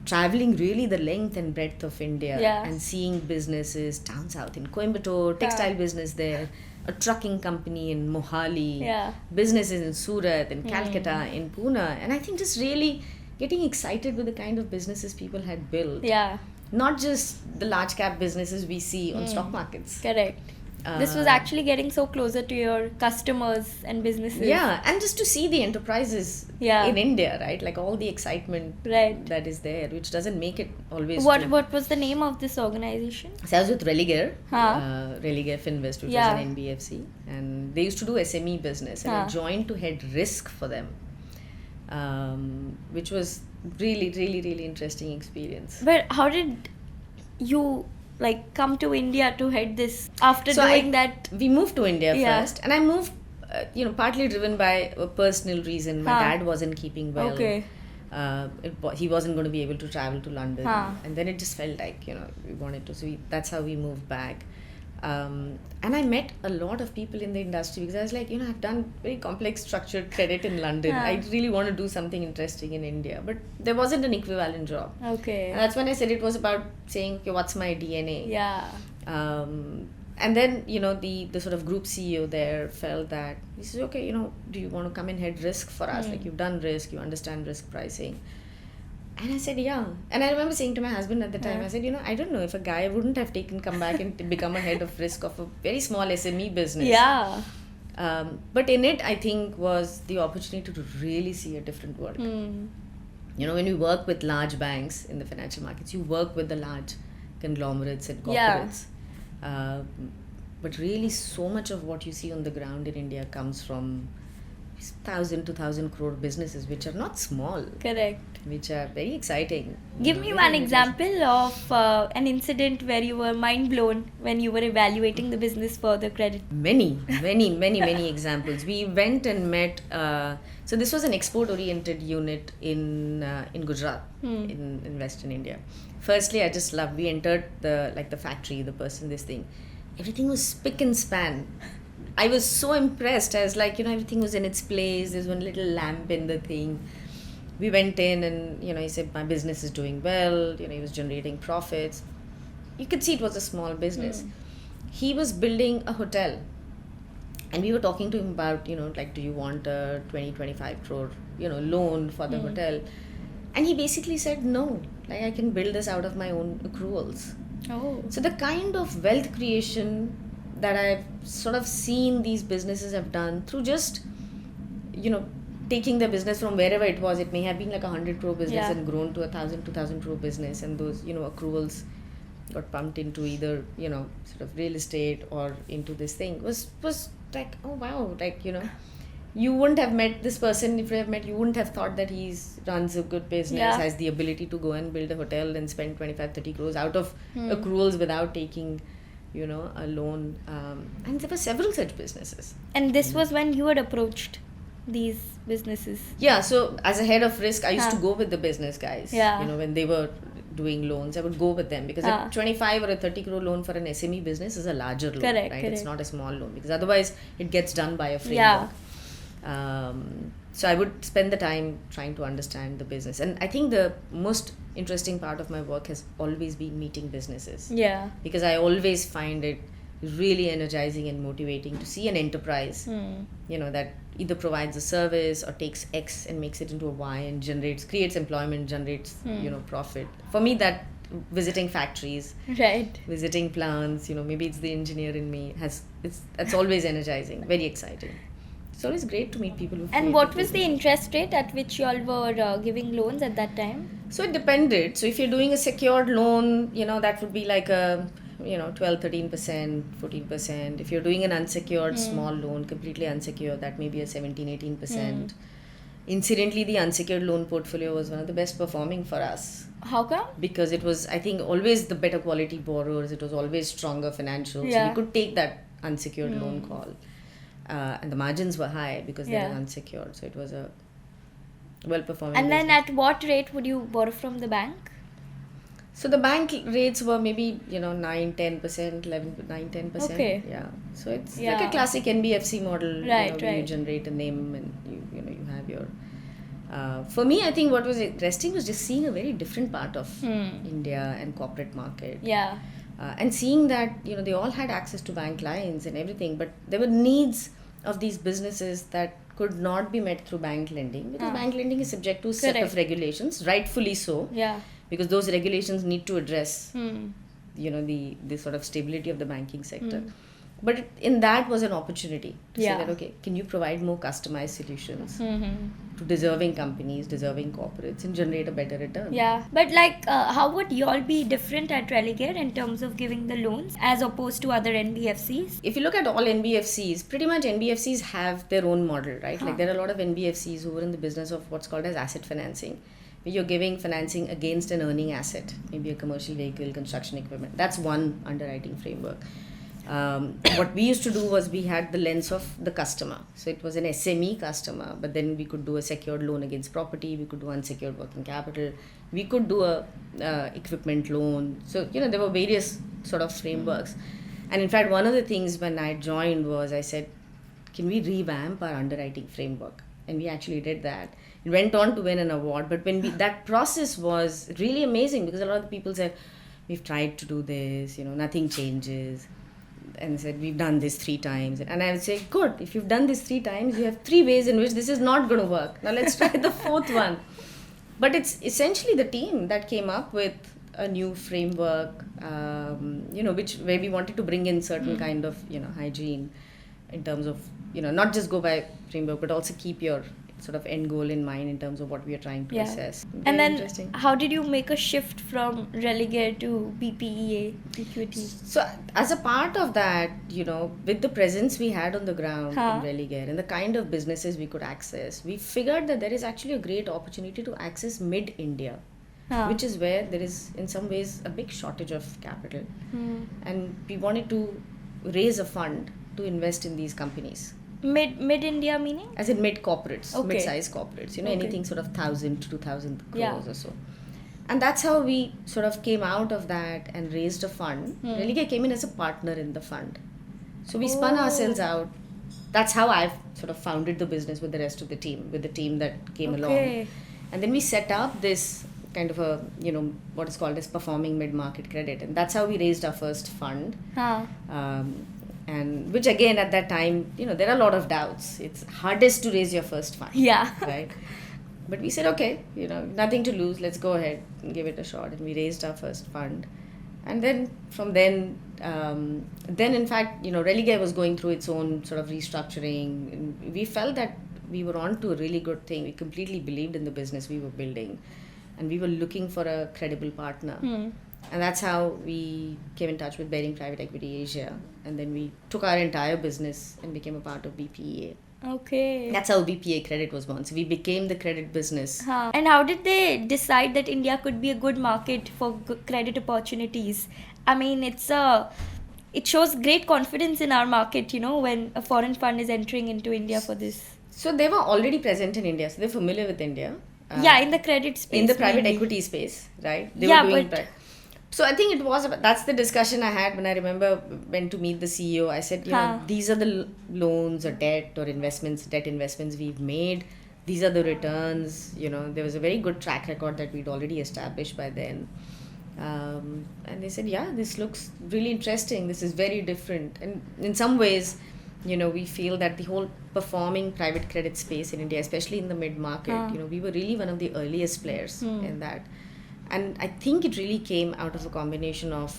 traveling really the length and breadth of India and seeing businesses down south in Coimbatore, textile business there, a trucking company in Mohali, businesses in Surat, in Calcutta, in Pune. And I think just really getting excited with the kind of businesses people had built. Yeah. Not just the large cap businesses we see on stock markets. Correct. This was actually getting so closer to your customers and businesses. Yeah, and just to see the enterprises in India, right? Like all the excitement that is there, which doesn't make it always What was the name of this organization? So I was with Religare Finvest, which was an NBFC. And they used to do SME business. And I joined to head risk for them, which was really, really, really interesting experience. But how did you come to India to head this after doing that? We moved to India first, and I moved partly driven by a personal reason. My dad wasn't keeping well. Okay. He wasn't going to be able to travel to London. Huh. And then it just felt like, we wanted to. So that's how we moved back. And I met a lot of people in the industry because I was like, I've done very complex structured credit in London. Huh. I really want to do something interesting in India. But there wasn't an equivalent job. Okay. And that's when I said it was about saying, okay, what's my DNA? Yeah. And then, the sort of group CEO there felt that, he says, okay, do you want to come and head risk for us? Like, you've done risk, you understand risk pricing. And I said, yeah. And I remember saying to my husband at the time, I said, I don't know if a guy wouldn't have come back and become a head of risk of a very small SME business. Yeah. But in it, I think, was the opportunity to really see a different world. When you work with large banks in the financial markets, you work with the large conglomerates and corporates. But really, so much of what you see on the ground in India comes from 1,000 to 1,000 crore businesses, which are not small. Correct. Which are very exciting. Give me one example of an incident where you were mind blown when you were evaluating the business for the credit. Many examples. We went and met. So this was an export-oriented unit in Gujarat, in Western India. Firstly, I just loved. We entered the factory, this thing. Everything was spick and span. I was so impressed. I was like, everything was in its place. There's one little lamp in the thing. We went in and, he said, my business is doing well. He was generating profits. You could see it was a small business. He was building a hotel. And we were talking to him about, do you want a 25 crore, loan for the hotel? And he basically said, no, I can build this out of my own accruals. Oh. So the kind of wealth creation that I've sort of seen these businesses have done through just, taking the business from wherever it was. It may have been like 100 crore business and grown to 1,000, 2,000 crore business, and those, accruals got pumped into either, sort of real estate or into this thing was like, oh wow, you wouldn't have met this person. If you have met, you wouldn't have thought that runs a good business, has the ability to go and build a hotel and spend 25, 30 crores out of accruals without taking a loan. And there were several such businesses. And this was when you had approached these businesses? Yeah, so as a head of risk, I used to go with the business guys. Yeah. When they were doing loans, I would go with them because a 25 or a 30 crore loan for an SME business is a larger loan, right? Correct. It's not a small loan because otherwise it gets done by a framework. So I would spend the time trying to understand the business. And I think the most interesting part of my work has always been meeting businesses. Yeah. Because I always find it really energizing and motivating to see an enterprise, that either provides a service or takes X and makes it into a Y and creates employment, generates, profit. For me, that visiting factories, right, visiting plants, maybe it's the engineer in me, that's always energizing, very exciting. It's always great to meet people who. And what was the interest rate at which you all were giving loans at that time? So it depended. So if you're doing a secured loan, that would be like a 12, 13%, 14%. If you're doing an unsecured small loan, completely unsecured, that may be a 17, 18%. Incidentally, the unsecured loan portfolio was one of the best performing for us. How come? Because it was, I think, always the better quality borrowers. It was always stronger financials. So we could take that unsecured loan call. And the margins were high because they were unsecured. So it was a well-performing And then business. at what rate would you borrow from the bank? So the bank rates were maybe 9, 10%, 11, 9, 10%. Okay. Yeah. So it's like a classic NBFC model. Right. Where you generate a name and you have your. For me, I think what was interesting was just seeing a very different part of India and corporate market. Yeah. And seeing that they all had access to bank lines and everything, but there were needs of these businesses that could not be met through bank lending because bank lending is subject to a set of regulations, rightfully so. Yeah. Because those regulations need to address, the sort of stability of the banking sector. But in that was an opportunity to say that, okay, can you provide more customized solutions to deserving companies, deserving corporates and generate a better return? Yeah. But how would you all be different at Religare in terms of giving the loans as opposed to other NBFCs? If you look at all NBFCs, pretty much NBFCs have their own model, right? Like there are a lot of NBFCs who are in the business of what's called as asset financing. You're giving financing against an earning asset, maybe a commercial vehicle, construction equipment. That's one underwriting framework. What we used to do was we had the lens of the customer. So it was an SME customer, but then we could do a secured loan against property, we could do unsecured working capital, we could do a equipment loan. So, there were various sort of frameworks. And in fact, one of the things when I joined was I said, can we revamp our underwriting framework? And we actually did that. It went on to win an award, but that process was really amazing because a lot of the people said, we've tried to do this, nothing changes. And said, we've done this 3 times. And I would say, good, if you've done this 3 times, you have 3 ways in which this is not going to work. Now let's try the 4th one. But it's essentially the team that came up with a new framework, where we wanted to bring in certain kind of, hygiene in terms of, not just go by framework, but also keep your sort of end goal in mind in terms of what we are trying to assess. And then how did you make a shift from Religare to BPEA equity? So as a part of that, with the presence we had on the ground in Religare and the kind of businesses we could access, we figured that there is actually a great opportunity to access mid-India, which is where there is in some ways a big shortage of capital. And we wanted to raise a fund to invest in these companies. Mid India meaning? As in mid corporates, mid-size corporates, anything sort of 1,000 to 2,000 crores or so. And that's how we sort of came out of that and raised a fund. Religare came in as a partner in the fund. So we spun ourselves out. That's how I've sort of founded the business with the rest of the team, with the team that came along. And then we set up this kind of a, what is called as performing mid-market credit. And that's how we raised our first fund. And which again at that time, there are a lot of doubts. It's hardest to raise your first fund. Right? But we said, okay, nothing to lose. Let's go ahead and give it a shot. And we raised our first fund. And then from then in fact, Religare was going through its own sort of restructuring. And we felt that we were on to a really good thing. We completely believed in the business we were building. And we were looking for a credible partner. And that's how we came in touch with Baring Private Equity Asia. And then we took our entire business and became a part of BPEA. That's how BPA Credit was born. So we became the credit business. And how did they decide that India could be a good market for credit opportunities? I mean, it shows great confidence in our market, when a foreign fund is entering into India for this. So they were already present in India. So they're familiar with India. In the credit space. In the private equity space, right? They were doing So I think that's the discussion I had when I remember went to meet the CEO. I said, these are the loans or debt investments we've made. These are the returns. There was a very good track record that we'd already established by then. And they said, this looks really interesting. This is very different. And in some ways, we feel that the whole performing private credit space in India, especially in the mid-market, we were really one of the earliest players in that. And I think it really came out of a combination of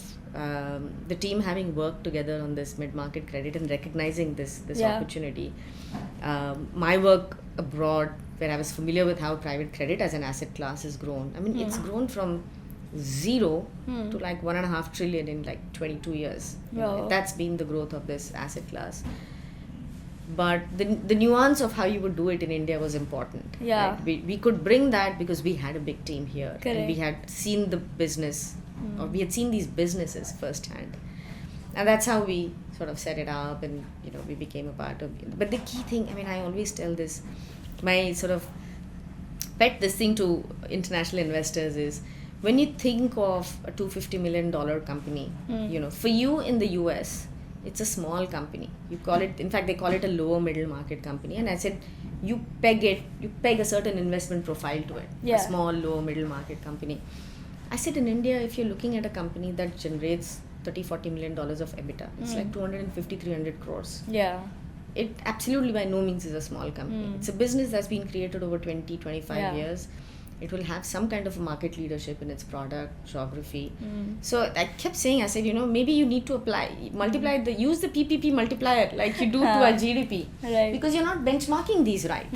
the team having worked together on this mid-market credit and recognizing this opportunity. My work abroad, where I was familiar with how private credit as an asset class has grown. I mean, it's grown from 0 to like 1.5 trillion in like 22 years. That's been the growth of this asset class. But the nuance of how you would do it in India was important. Right? We could bring that because we had a big team here. And we had seen the business, or we had seen these businesses firsthand. And that's how we sort of set it up and, we became a part of it. But the key thing, I always tell this, my sort of pet this thing to international investors is, when you think of a $250 million company, for you in the US, it's a small company. You call it, in fact, they call it a lower middle market company. And I said, you peg a certain investment profile to it. A small, lower middle market company. I said, in India, if you're looking at a company that generates $30-40 million of EBITDA, it's like 250-300 crores. It absolutely by no means is a small company. It's a business that's been created over 20-25 years. It will have some kind of market leadership in its product, geography. So I kept saying, I said, maybe you need to use the PPP multiplier like you do to our GDP. Because you're not benchmarking these right.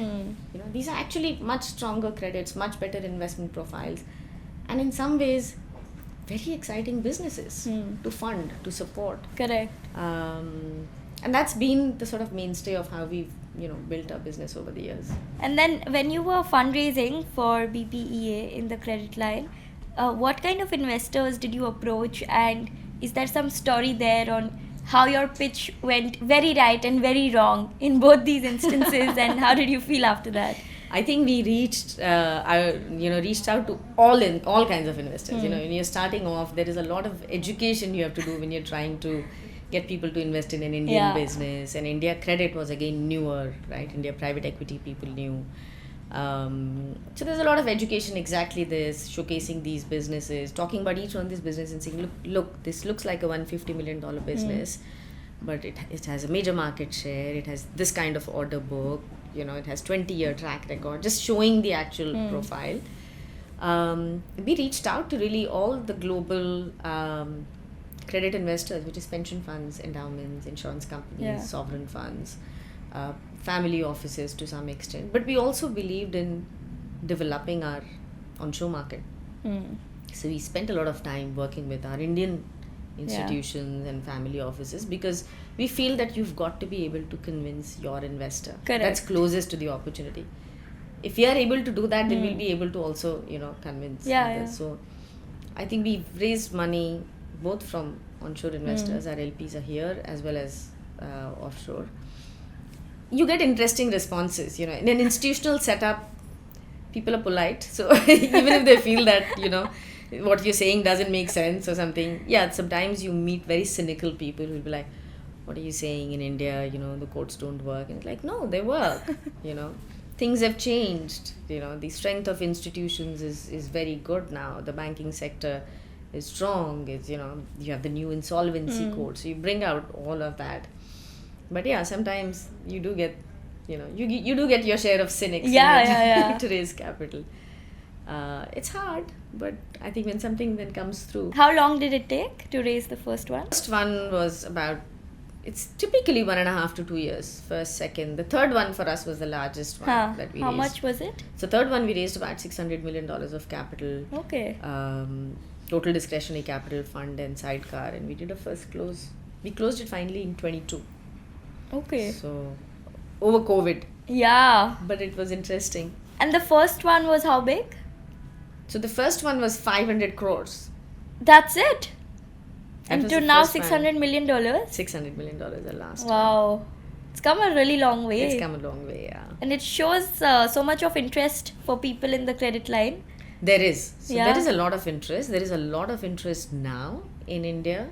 These are actually much stronger credits, much better investment profiles. And in some ways, very exciting businesses to fund, to support. And that's been the sort of mainstay of how we've built our business over the years. And then when you were fundraising for BPEA in the credit line, what kind of investors did you approach, and is there some story there on how your pitch went very right and very wrong in both these instances, and how did you feel after that? I think we reached out to all kinds of investors. When you're starting off, there is a lot of education you have to do when you're trying to get people to invest in an Indian business. And India Credit was again newer, right? India Private Equity people knew. So there's a lot of education, exactly this, showcasing these businesses, talking about each one of these businesses and saying, look, this looks like a $150 million business, but it has a major market share, it has this kind of order book, it has 20-year track record, just showing the actual profile. We reached out to really all the global credit investors, which is pension funds, endowments, insurance companies, sovereign funds, family offices to some extent. But we also believed in developing our onshore market. So we spent a lot of time working with our Indian institutions and family offices, because we feel that you've got to be able to convince your investor. Correct. That's closest to the opportunity. If we are able to do that, then we'll be able to also convince others. So I think we've raised money both from onshore investors, our LPs are here, as well as offshore. You get interesting responses. In an institutional setup, people are polite. So even if they feel that, what you're saying doesn't make sense or something, sometimes you meet very cynical people who'll be like, what are you saying in India? The courts don't work. And it's like, no, they work. Things have changed. The strength of institutions is very good now. The banking sector is strong. It's, you have the new insolvency code. So you bring out all of that. But sometimes you do get, you do get your share of cynics to raise capital. It's hard, but I think when something then comes through. How long did it take to raise the first one? First one was it's typically 1.5 to 2 years. First, second. The third one for us was the largest one that we raised. How much was it? So third one we raised about $600 million of capital. Okay. Total discretionary capital fund and sidecar, and we did a first close. We closed it finally in 22. Okay. So, over COVID. Yeah. But it was interesting. And the first one was how big? So, the first one was 500 crores. That's it? That and to now $600 million? $600 million the last one. Wow. It's come a really long way. It's come a long way, yeah. And it shows so much of interest for people in the credit line. There is. So, there is a lot of interest. There is a lot of interest now in India.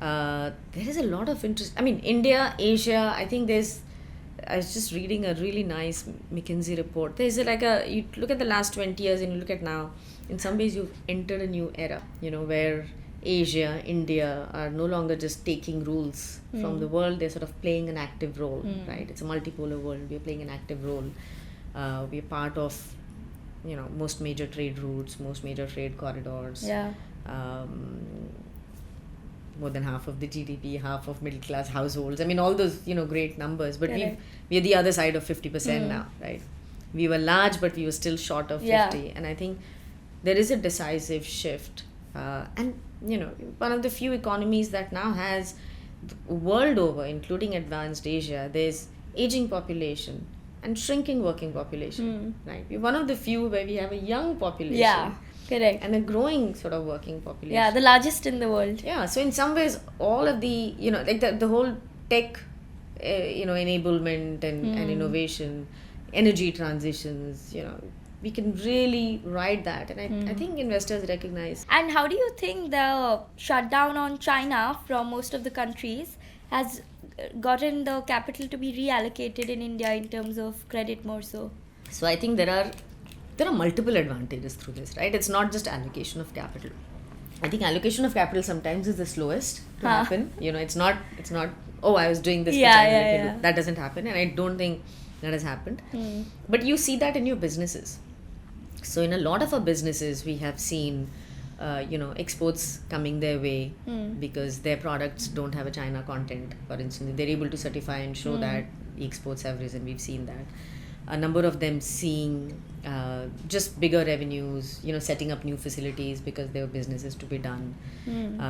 There is a lot of interest. I mean, India, Asia, I think I was just reading a really nice McKinsey report. There's you look at the last 20 years and you look at now, in some ways you've entered a new era, where Asia, India are no longer just taking rules from the world. They're sort of playing an active role, right? It's a multipolar world. We're playing an active role. We're part of, most major trade routes, most major trade corridors. Yeah. More than half of the GDP, half of middle class households. I mean, all those, great numbers. But we're the other side of 50% now, right? We were large, but we were still short of 50. And I think there is a decisive shift. And, one of the few economies that now has, world over, including advanced Asia, there's aging population and shrinking working population, right? We're one of the few where we have a young population. Yeah. Correct. And a growing sort of working population. Yeah, the largest in the world. Yeah, so in some ways, all of the, the whole tech, enablement and innovation, energy transitions, we can really ride that. And I think investors recognize. And how do you think the shutdown on China from most of the countries has gotten the capital to be reallocated in India in terms of credit more so? So I think there are multiple advantages through this, right? It's not just allocation of capital. I think allocation of capital sometimes is the slowest to happen. It's not, oh, I was doing this. That doesn't happen. And I don't think that has happened. But you see that in your businesses. So in a lot of our businesses, we have seen, exports coming their way because their products don't have a China content. For instance, they're able to certify and show that the exports have risen. We've seen that. A number of them seeing just bigger revenues, setting up new facilities because there were businesses to be done.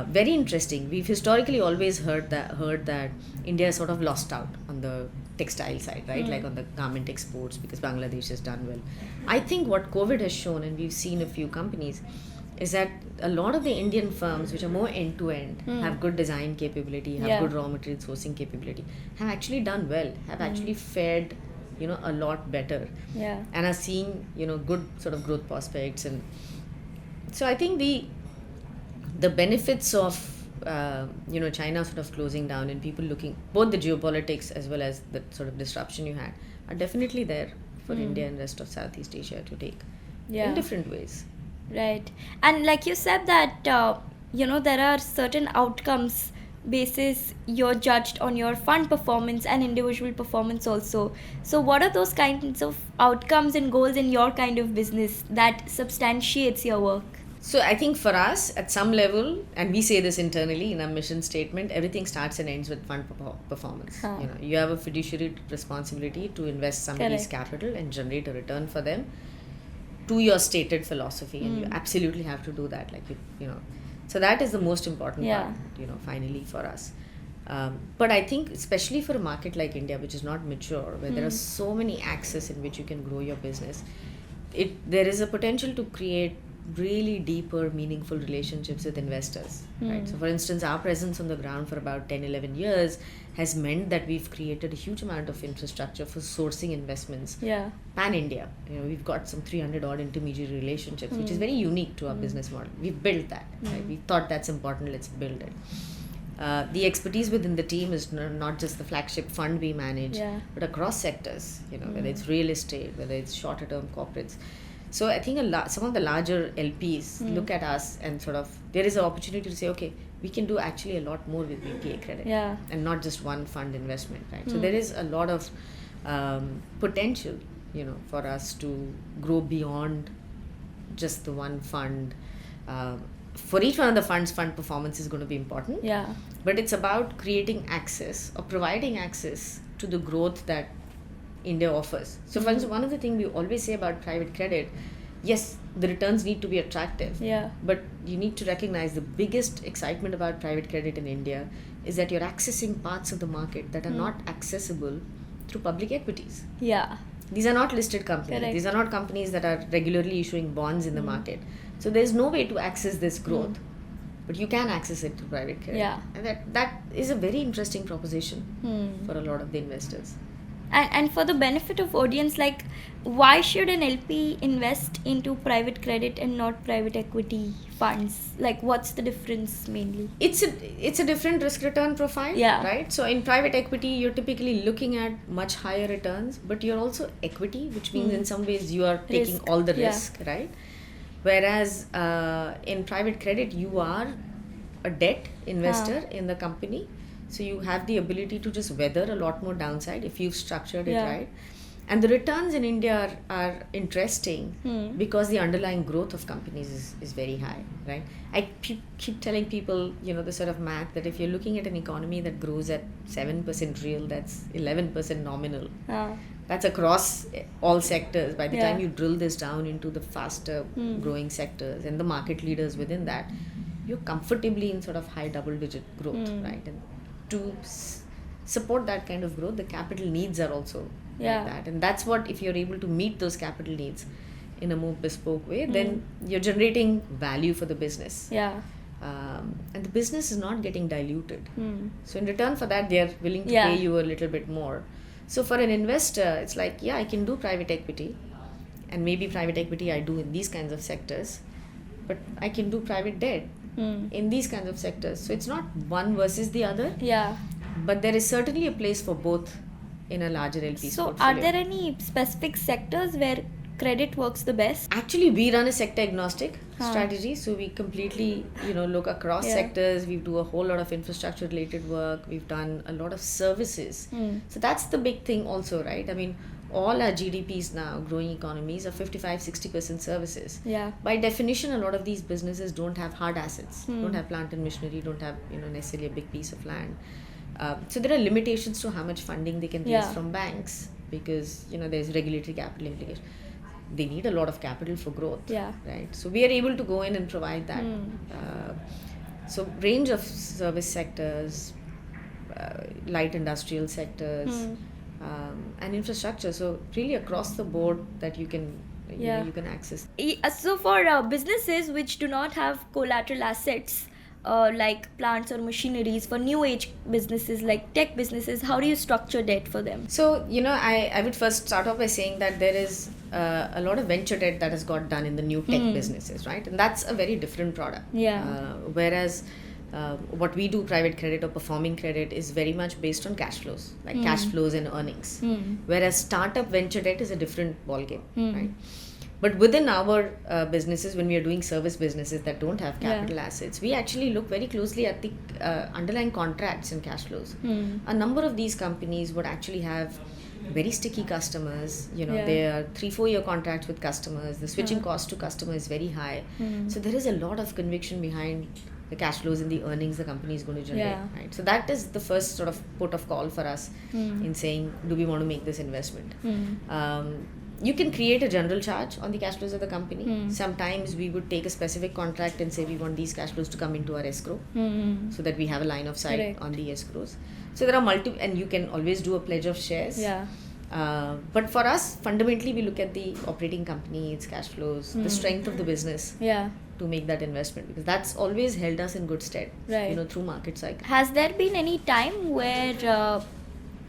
Very interesting. We've historically always heard that India has sort of lost out on the textile side, right? Like on the garment exports, because Bangladesh has done well. I think what COVID has shown, and we've seen a few companies, is that a lot of the Indian firms, which are more end-to-end, have good design capability, have good raw material sourcing capability, have actually done well, have actually fared, a lot better, and are seeing, good sort of growth prospects. And so I think the benefits of China sort of closing down and people looking, both the geopolitics as well as the sort of disruption you had, are definitely there for India and rest of Southeast Asia to take in different ways. Right. And like you said that, there are certain outcomes basis you're judged on your fund performance and individual performance also. So what are those kinds of outcomes and goals in your kind of business that substantiates your work? So I think for us, at some level, and we say this internally in our mission statement, everything starts and ends with fund performance. You have a fiduciary responsibility to invest somebody's capital and generate a return for them to your stated philosophy, and you absolutely have to do that. So that is the most important part, finally for us. But I think especially for a market like India, which is not mature, where there are so many axes in which you can grow your business, there is a potential to create really deeper, meaningful relationships with investors, right? So for instance, our presence on the ground for about 10-11 years has meant that we've created a huge amount of infrastructure for sourcing investments pan-India. We've got some 300 odd intermediary relationships, which is very unique to our business model. We've built that, right? We thought that's important, let's build it. The expertise within the team is not just the flagship fund we manage, but across sectors, whether it's real estate, whether it's shorter term corporates. So I think some of the larger LPs look at us and sort of, there is an opportunity to say, okay, we can do actually a lot more with BPA Credit and not just one fund investment, right? So there is a lot of potential, for us to grow beyond just the one fund. For each one of the funds, fund performance is going to be important. But it's about creating access or providing access to the growth that India offers. So for instance, one of the things we always say about private credit, yes, the returns need to be attractive, but you need to recognize the biggest excitement about private credit in India is that you're accessing parts of the market that are not accessible through public equities. These are not listed companies. Correct. These are not companies that are regularly issuing bonds in the market. So there's no way to access this growth, but you can access it through private credit. And that is a very interesting proposition for a lot of the investors. And for the benefit of audience, like, why should an LP invest into private credit and not private equity funds? Like, what's the difference mainly? It's a different risk return profile, right? So in private equity, you're typically looking at much higher returns, but you're also equity, which means in some ways you are taking all the risk, right? Whereas in private credit, you are a debt investor in the company. So you have the ability to just weather a lot more downside if you've structured it right. And the returns in India are interesting because the underlying growth of companies is very high, right? I keep telling people, the sort of math that if you're looking at an economy that grows at 7% real, that's 11% nominal. That's across all sectors. By the time you drill this down into the faster growing sectors and the market leaders within that, you're comfortably in sort of high double-digit growth, right? And to support that kind of growth, the capital needs are also like that. And that's what, if you're able to meet those capital needs in a more bespoke way, then you're generating value for the business. And the business is not getting diluted. So in return for that, they're willing to pay you a little bit more. So for an investor, it's like, I can do private equity, and maybe private equity I do in these kinds of sectors, but I can do private debt in these kinds of sectors. So it's not one versus the other. But there is certainly a place for both in a larger LP's portfolio. So are there any specific sectors where credit works the best? Actually, we run a sector agnostic strategy. So we completely, look across sectors. We do a whole lot of infrastructure related work. We've done a lot of services. So that's the big thing also, right? I mean, all our GDPs now, growing economies, are 55-60% services. By definition, a lot of these businesses don't have hard assets, don't have plant and machinery, don't have necessarily a big piece of land. So there are limitations to how much funding they can raise from banks because there's regulatory capital implication. They need a lot of capital for growth, right? So we are able to go in and provide that. So range of service sectors, light industrial sectors. And infrastructure, so really across the board that you can you can access. So for businesses which do not have collateral assets, like plants or machineries, for new age businesses like tech businesses, how do you structure debt for them? So, I would first start off by saying that there is a lot of venture debt that has got done in the new tech businesses, right? And that's a very different product. Whereas what we do, private credit or performing credit, is very much based on cash flows, like cash flows and earnings. Whereas startup venture debt is a different ballgame, right? But within our businesses, when we are doing service businesses that don't have capital assets, we actually look very closely at the underlying contracts and cash flows. A number of these companies would actually have very sticky customers. There are 3-4 year contracts with customers. The switching cost to customer is very high. So there is a lot of conviction behind the cash flows and the earnings the company is going to generate. Right? So that is the first sort of port of call for us in saying, do we want to make this investment? You can create a general charge on the cash flows of the company. Sometimes we would take a specific contract and say we want these cash flows to come into our escrow, so that we have a line of sight on the escrows. So there are and you can always do a pledge of shares. But for us, fundamentally, we look at the operating company, its cash flows, the strength of the business to make that investment, because that's always held us in good stead, through market cycles. Has there been any time where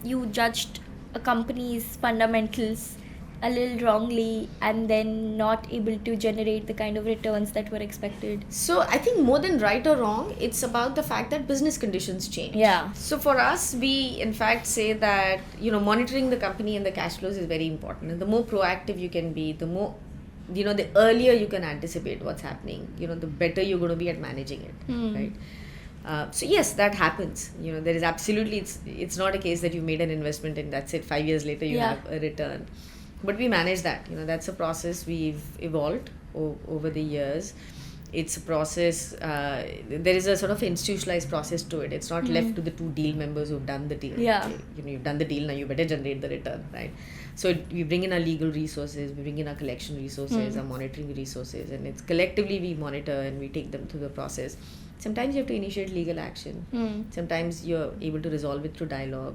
you judged a company's fundamentals a little wrongly and then not able to generate the kind of returns that were expected? So I think more than right or wrong, it's about the fact that business conditions change. So for us, we in fact say that monitoring the company and the cash flows is very important, and the more proactive you can be, the more the earlier you can anticipate what's happening, the better you're going to be at managing it, right? So yes, that happens. There is absolutely, it's not a case that you made an investment and that's it, 5 years later you have a return. But we manage that. That's a process we've evolved over the years. It's a process, there is a sort of institutionalized process to it. It's not left to the two deal members who've done the deal. You've done the deal, now you better generate the return, right? So we bring in our legal resources, we bring in our collection resources, our monitoring resources, and it's collectively we monitor and we take them through the process. Sometimes you have to initiate legal action. Sometimes you're able to resolve it through dialogue.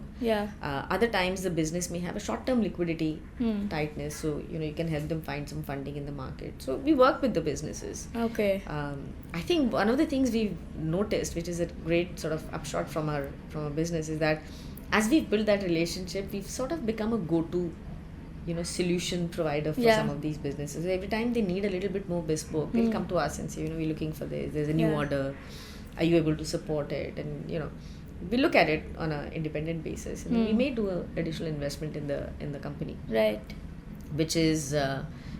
Other times the business may have a short-term liquidity tightness, so you can help them find some funding in the market. So we work with the businesses. I think one of the things we've noticed, which is a great sort of upshot from our business, is that as we've built that relationship, we've sort of become a go-to solution provider for some of these businesses. Every time they need a little bit more bespoke, they'll come to us and say, we're looking for this, there's a new order, are you able to support it? And we look at it on an independent basis, and we may do an additional investment in the company, right? Which is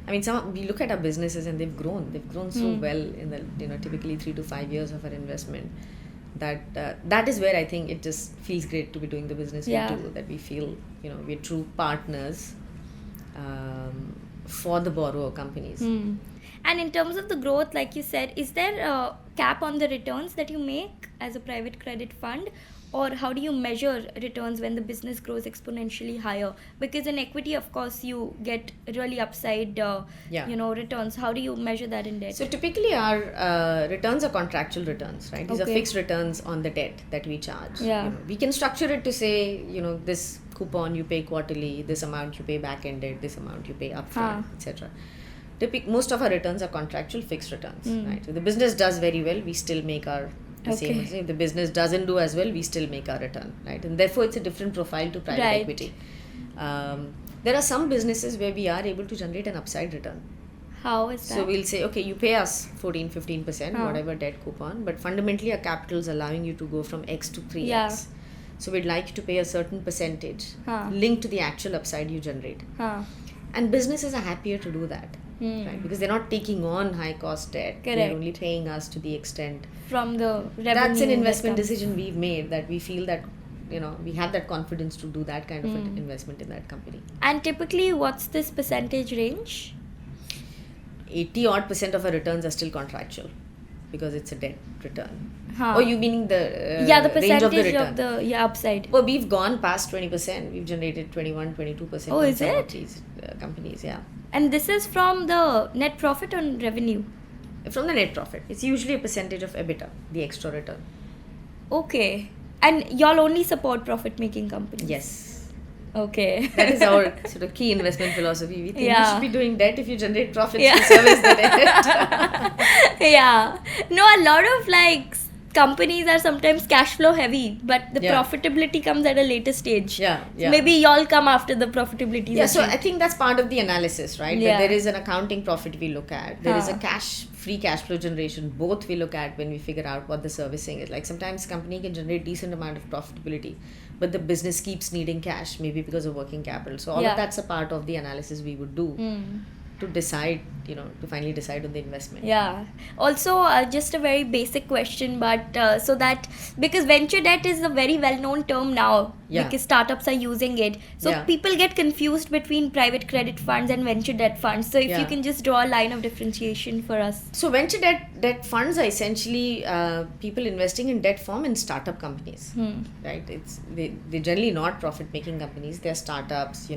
we look at our businesses and they've grown so well in the typically 3 to 5 years of our investment, that is where I think it just feels great to be doing the business we do, that we feel we're true partners for the borrower companies. And in terms of the growth, like you said, is there a cap on the returns that you make as a private credit fund, or how do you measure returns when the business grows exponentially higher? Because in equity, of course, you get really upside returns. How do you measure that in debt? So typically our returns are contractual returns, right? These are fixed returns on the debt that we charge. We can structure it to say, this coupon you pay quarterly, this amount you pay back-ended, this amount you pay upfront, etc. Most of our returns are contractual fixed returns, right? So the business does very well, we still make our same. If the business doesn't do as well, we still make our return, right? And therefore it's a different profile to private equity. There are some businesses where we are able to generate an upside return. How is that? So we'll say, okay, you pay us 14-15%, whatever debt coupon, but fundamentally our capital is allowing you to go from X to 3X. So we'd like you to pay a certain percentage linked to the actual upside you generate. And businesses are happier to do that, right? Because they're not taking on high cost debt. They're only paying us to the extent from the revenue. That's an investment decision we've made, that we feel that we have that confidence to do that kind of an investment in that company. And typically, what's this percentage range? 80% of our returns are still contractual, because it's a debt return. Oh, you meaning the the percentage range of the upside? Well, we've gone past 20%. We've generated 21-22%. Oh, is it? Of these companies, And this is from the net profit or revenue? From the net profit. It's usually a percentage of EBITDA, the extra return. Okay. And y'all only support profit-making companies? Yes. Okay. That is our sort of key investment philosophy. We think you Yeah. should be doing debt if you generate profits Yeah. to service the debt. Yeah. No, a lot of like companies are sometimes cash flow heavy, but the Yeah. profitability comes at a later stage. Yeah, So yeah. maybe y'all come after the profitability. Yeah, so I think that's part of the analysis, right? Yeah. That there is an accounting profit we look at. There is a Huh. free cash flow generation. Both we look at when we figure out what the servicing is. Like sometimes company can generate decent amount of profitability, but the business keeps needing cash, maybe because of working capital. So all Yeah. of that's a part of the analysis we would do Mm. to decide, to finally decide on the investment. Yeah. Also, just a very basic question, but so that because venture debt is a very well-known term now, Yeah. because startups are using it. So Yeah. people get confused between private credit funds and venture debt funds. So if you Yeah. can just draw a line of differentiation for us. So venture debt funds are essentially people investing in debt form in startup companies, right? They're generally not profit making companies. They're startups.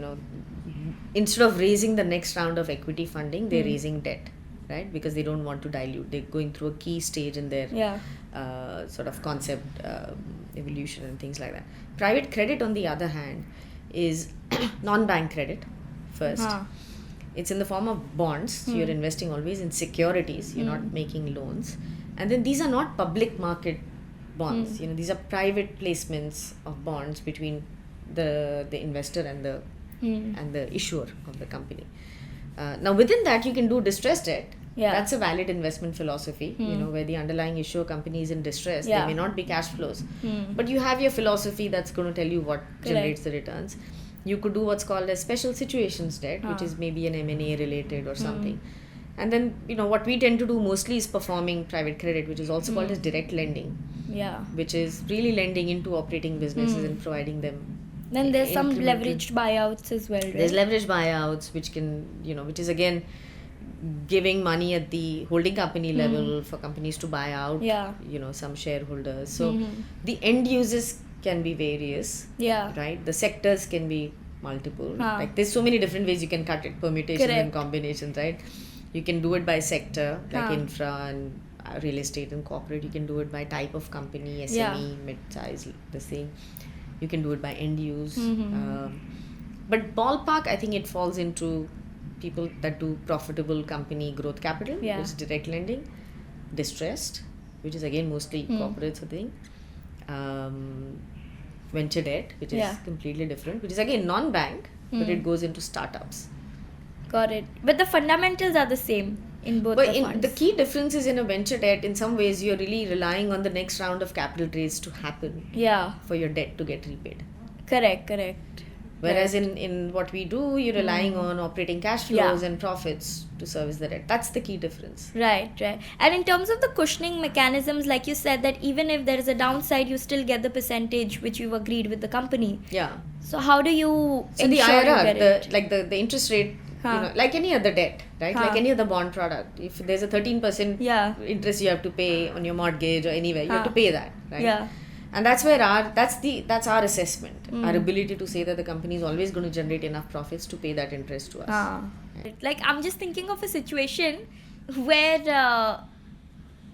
Instead of raising the next round of equity funding, they're raising debt, right? Because they don't want to dilute. They're going through a key stage in their Yeah. sort of concept evolution and things like that. Private credit, on the other hand, is non-bank credit first. Huh. It's in the form of bonds. So you're investing always in securities. You're not making loans. And then these are not public market bonds. These are private placements of bonds between the investor and the issuer of the company. Now within that you can do distressed debt. Yeah. That's a valid investment philosophy, where the underlying issuer company is in distress. Yeah. There may not be cash flows, but you have your philosophy that's going to tell you what generates the returns. You could do what's called a special situations debt, which is maybe an M&A related or something. And then, what we tend to do mostly is performing private credit, which is also called as direct lending, Yeah. which is really lending into operating businesses and providing them. Then there's some incremental- leveraged buyouts as well, right? There's leverage buyouts, which can, which is again giving money at the holding company level for companies to buy out, Yeah. some shareholders. So the end users can be various, Yeah. right? The sectors can be multiple. Huh. Like there's so many different ways you can cut it, permutations and Correct. combinations, right? You can do it by sector, like Huh. infra and real estate and corporate. You can do it by type of company, SME, Yeah. mid-size, the same. You can do it by end use. But ballpark, I think it falls into people that do profitable company growth capital, Yeah. which is direct lending, distressed, which is again mostly corporates, I think. Venture debt, which is Yeah. completely different, which is again non-bank, but it goes into startups. Got it. But the fundamentals are the same in both But the funds. the key difference is in a venture debt, in some ways you're really relying on the next round of capital raise to happen Yeah. for your debt to get repaid. Correct. Whereas in what we do, you're relying on operating cash flows and profits to service the debt. That's the key difference. Right. And in terms of the cushioning mechanisms, like you said, that even if there is a downside, you still get the percentage which you've agreed with the company. Yeah. So how do you So the ensure you IRR, get it? the interest rate, Huh. like any other debt, right? Huh. Like any other bond product. If there's a 13% Yeah. interest you have to pay on your mortgage or anywhere, you have Huh. to pay that, right? Yeah. And that's where that's our assessment. Our ability to say that the company is always going to generate enough profits to pay that interest to us. Ah. Like I'm just thinking of a situation where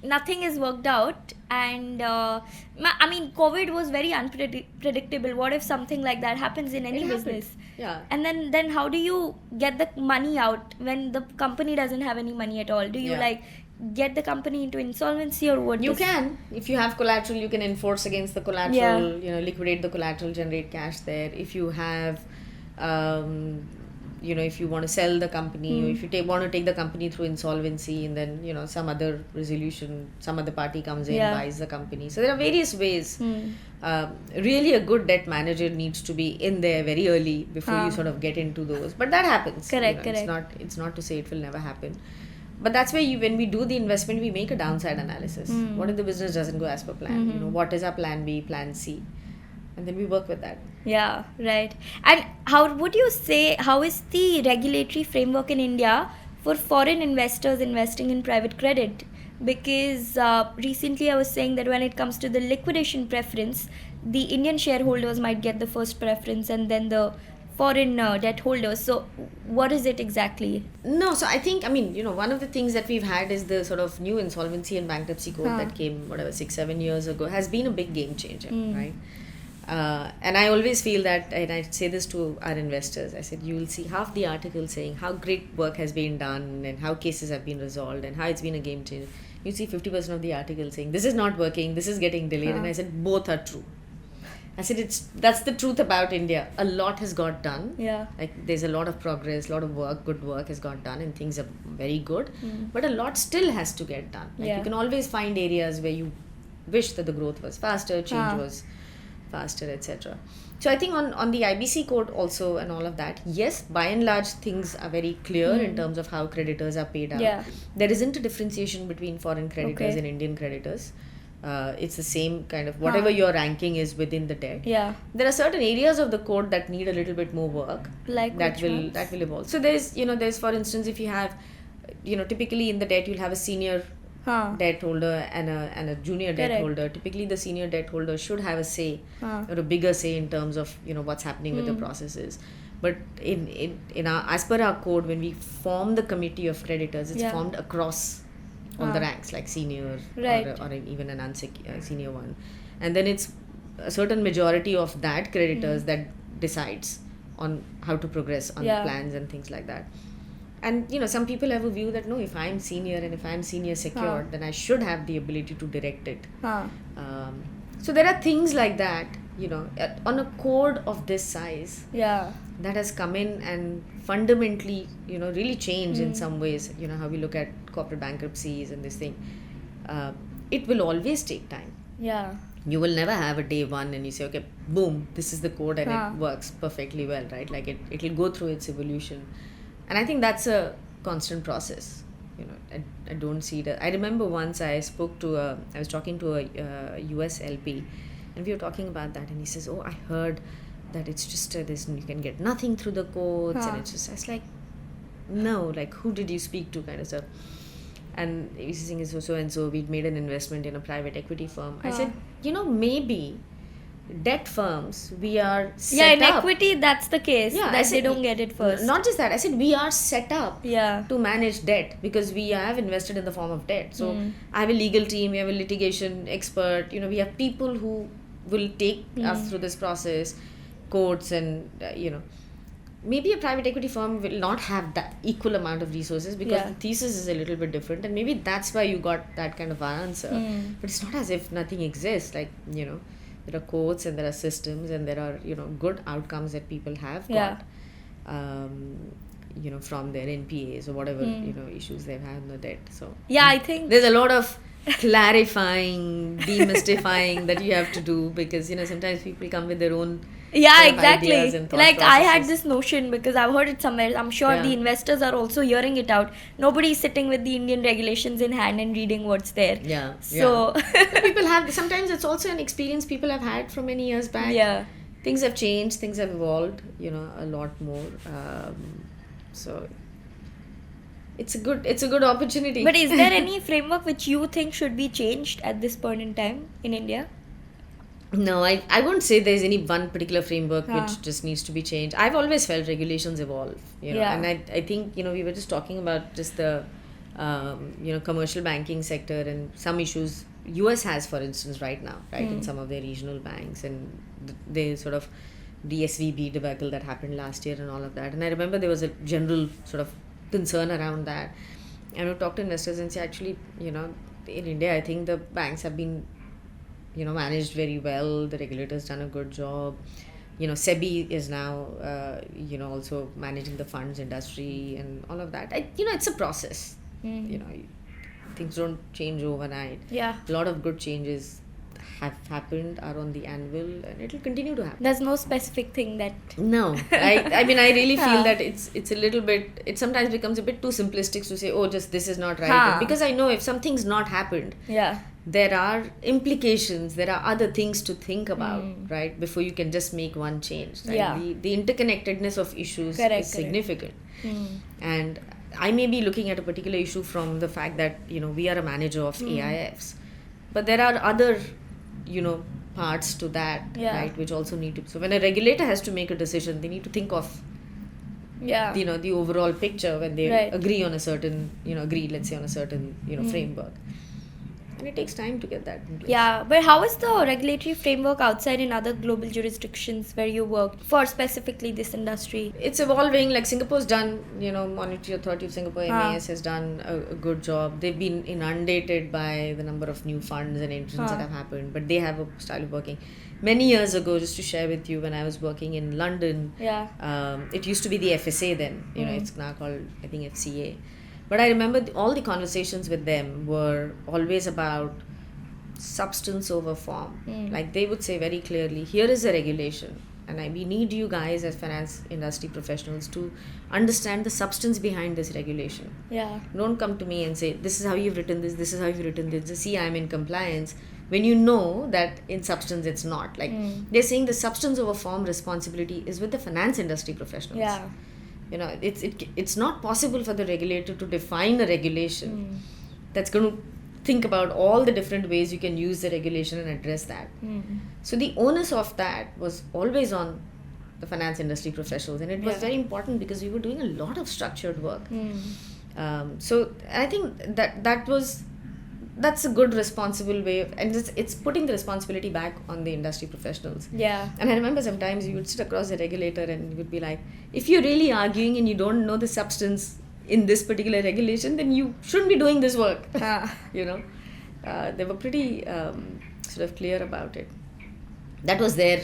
nothing is worked out, and COVID was very unpredictable. What if something like that happens in any It happened. business? Yeah. And then how do you get the money out when the company doesn't have any money at all? Do you Yeah. get the company into insolvency, or what? You can, if you have collateral, you can enforce against the collateral, liquidate the collateral, generate cash there. If you have, if you want to sell the company, or if you want to take the company through insolvency, and then, some other resolution, some other party comes in, Yeah. buys the company. So there are various ways. Really a good debt manager needs to be in there very early before you sort of get into those. But that happens. Correct. It's not to say it will never happen. But that's where when we do the investment, we make a downside analysis. What if the business doesn't go as per plan? What is our plan B, plan C? And then we work with that. Yeah, right. And how would you say, how is the regulatory framework in India for foreign investors investing in private credit? Because recently I was saying that when it comes to the liquidation preference, the Indian shareholders might get the first preference and then the foreign debt holders. So what is it exactly? No, so I think, one of the things that we've had is the sort of new insolvency and bankruptcy code that came, 6-7 years ago, has been a big game changer, right? And I always feel that, and I say this to our investors, I said, you will see half the article saying how great work has been done and how cases have been resolved and how it's been a game changer. You see 50% of the article saying this is not working, this is getting delayed. And I said, both are true. I said, that's the truth about India. A lot has got done. Yeah. Like there's a lot of progress, a lot of work, good work has got done and things are very good. But a lot still has to get done. Like you can always find areas where you wish that the growth was faster, change was faster, etc. So I think on the IBC code also and all of that, yes, by and large things are very clear in terms of how creditors are paid out. Yeah. There isn't a differentiation between foreign creditors and Indian creditors. It's the same kind of whatever your ranking is within the debt. Yeah. There are certain areas of the code that need a little bit more work. Like that will evolve. So there's for instance, if you have typically in the debt you'll have a senior debt holder and a junior debt holder. Typically the senior debt holder should have a say or a bigger say in terms of what's happening with the processes. But in our, as per our code, when we form the committee of creditors, it's formed across all the ranks, like senior or even an senior one, and then it's a certain majority of that creditors that decides on how to progress on the plans and things like that. And some people have a view that no, if I'm senior and if I'm senior secured, then I should have the ability to direct it. So there are things like that, on a code of this size that has come in and fundamentally, really changed in some ways, how we look at corporate bankruptcies and this thing. It will always take time. Yeah. You will never have a day one and you say, okay, boom, this is the code and it works perfectly well, right? Like it'll go through its evolution. And I think that's a constant process. I don't see that. I remember once I was talking to a US LP and we were talking about that and he says, oh, I heard that it's just this, you can get nothing through the codes and it's just, I was like, no, like who did you speak to kind of stuff. And he's saying so and so, we'd made an investment in a private equity firm. I said, maybe debt firms, we are set in up. Equity that's the case, that they don't get it first. Not just that, I said we are set up to manage debt because we have invested in the form of debt. So I have a legal team, we have a litigation expert, we have people who will take us through this process, courts and maybe a private equity firm will not have that equal amount of resources because the thesis is a little bit different and maybe that's why you got that kind of answer. But it's not as if nothing exists, like there are codes and there are systems and there are good outcomes that people have got from their NPAs or whatever issues they've had in the debt. So I think there's a lot of clarifying, demystifying that you have to do because sometimes people come with their own exactly. ideas and thought like processes. I had this notion because I've heard it somewhere. I'm sure the investors are also hearing it out. Nobody's sitting with the Indian regulations in hand and reading what's there. So people have, sometimes it's also an experience people have had from many years back. Things have changed, things have evolved a lot more. So it's a good opportunity. But is there any framework which you think should be changed at this point in time in India? No, I won't say there's any one particular framework which just needs to be changed. I've always felt regulations evolve, and I think, we were just talking about just the, commercial banking sector and some issues US has, for instance, right now, in some of their regional banks and they sort of, the SVB debacle that happened last year and all of that. And I remember there was a general sort of concern around that. And we talked to investors and say, actually, in India, I think the banks have been managed very well. The regulator's done a good job. SEBI is now, also managing the funds industry and all of that. It's a process. Things don't change overnight. A lot of good changes have happened, are on the anvil, and it will continue to happen. There's no specific thing that... No. I mean, I really feel that it's a little bit... It sometimes becomes a bit too simplistic to say, oh, just this is not right. Because I know if something's not happened... There are implications, there are other things to think about, right? Before you can just make one change. Right? The interconnectedness of issues is significant. And I may be looking at a particular issue from the fact that, we are a manager of AIFs. But there are other, parts to that, right? Which also need to... So when a regulator has to make a decision, they need to think of, the overall picture when they agree on a certain, let's say on a certain, framework. And it takes time to get that in place. Yeah, but how is the regulatory framework outside in other global jurisdictions where you work for specifically this industry? It's evolving. Like Singapore's done, Monetary Authority of Singapore, MAS, has done a good job. They've been inundated by the number of new funds and entrants that have happened, but they have a style of working. Many years ago, just to share with you, when I was working in London, it used to be the FSA then. It's now called, I think, FCA. But I remember all the conversations with them were always about substance over form. Like they would say very clearly, here is a regulation, and we need you guys as finance industry professionals to understand the substance behind this regulation. Yeah. Don't come to me and say, this is how you've written this is how you've written this, see, I'm in compliance, when you know that in substance it's not. Like they're saying the substance over form responsibility is with the finance industry professionals. Yeah. It's not possible for the regulator to define a regulation that's going to think about all the different ways you can use the regulation and address that. So the onus of that was always on the finance industry professionals, and it was very important because we were doing a lot of structured work. So I think that's a good responsible way and it's putting the responsibility back on the industry professionals. Yeah. And I remember sometimes you would sit across the regulator and you would be like, if you're really arguing and you don't know the substance in this particular regulation, then you shouldn't be doing this work. They were pretty sort of clear about it. That was their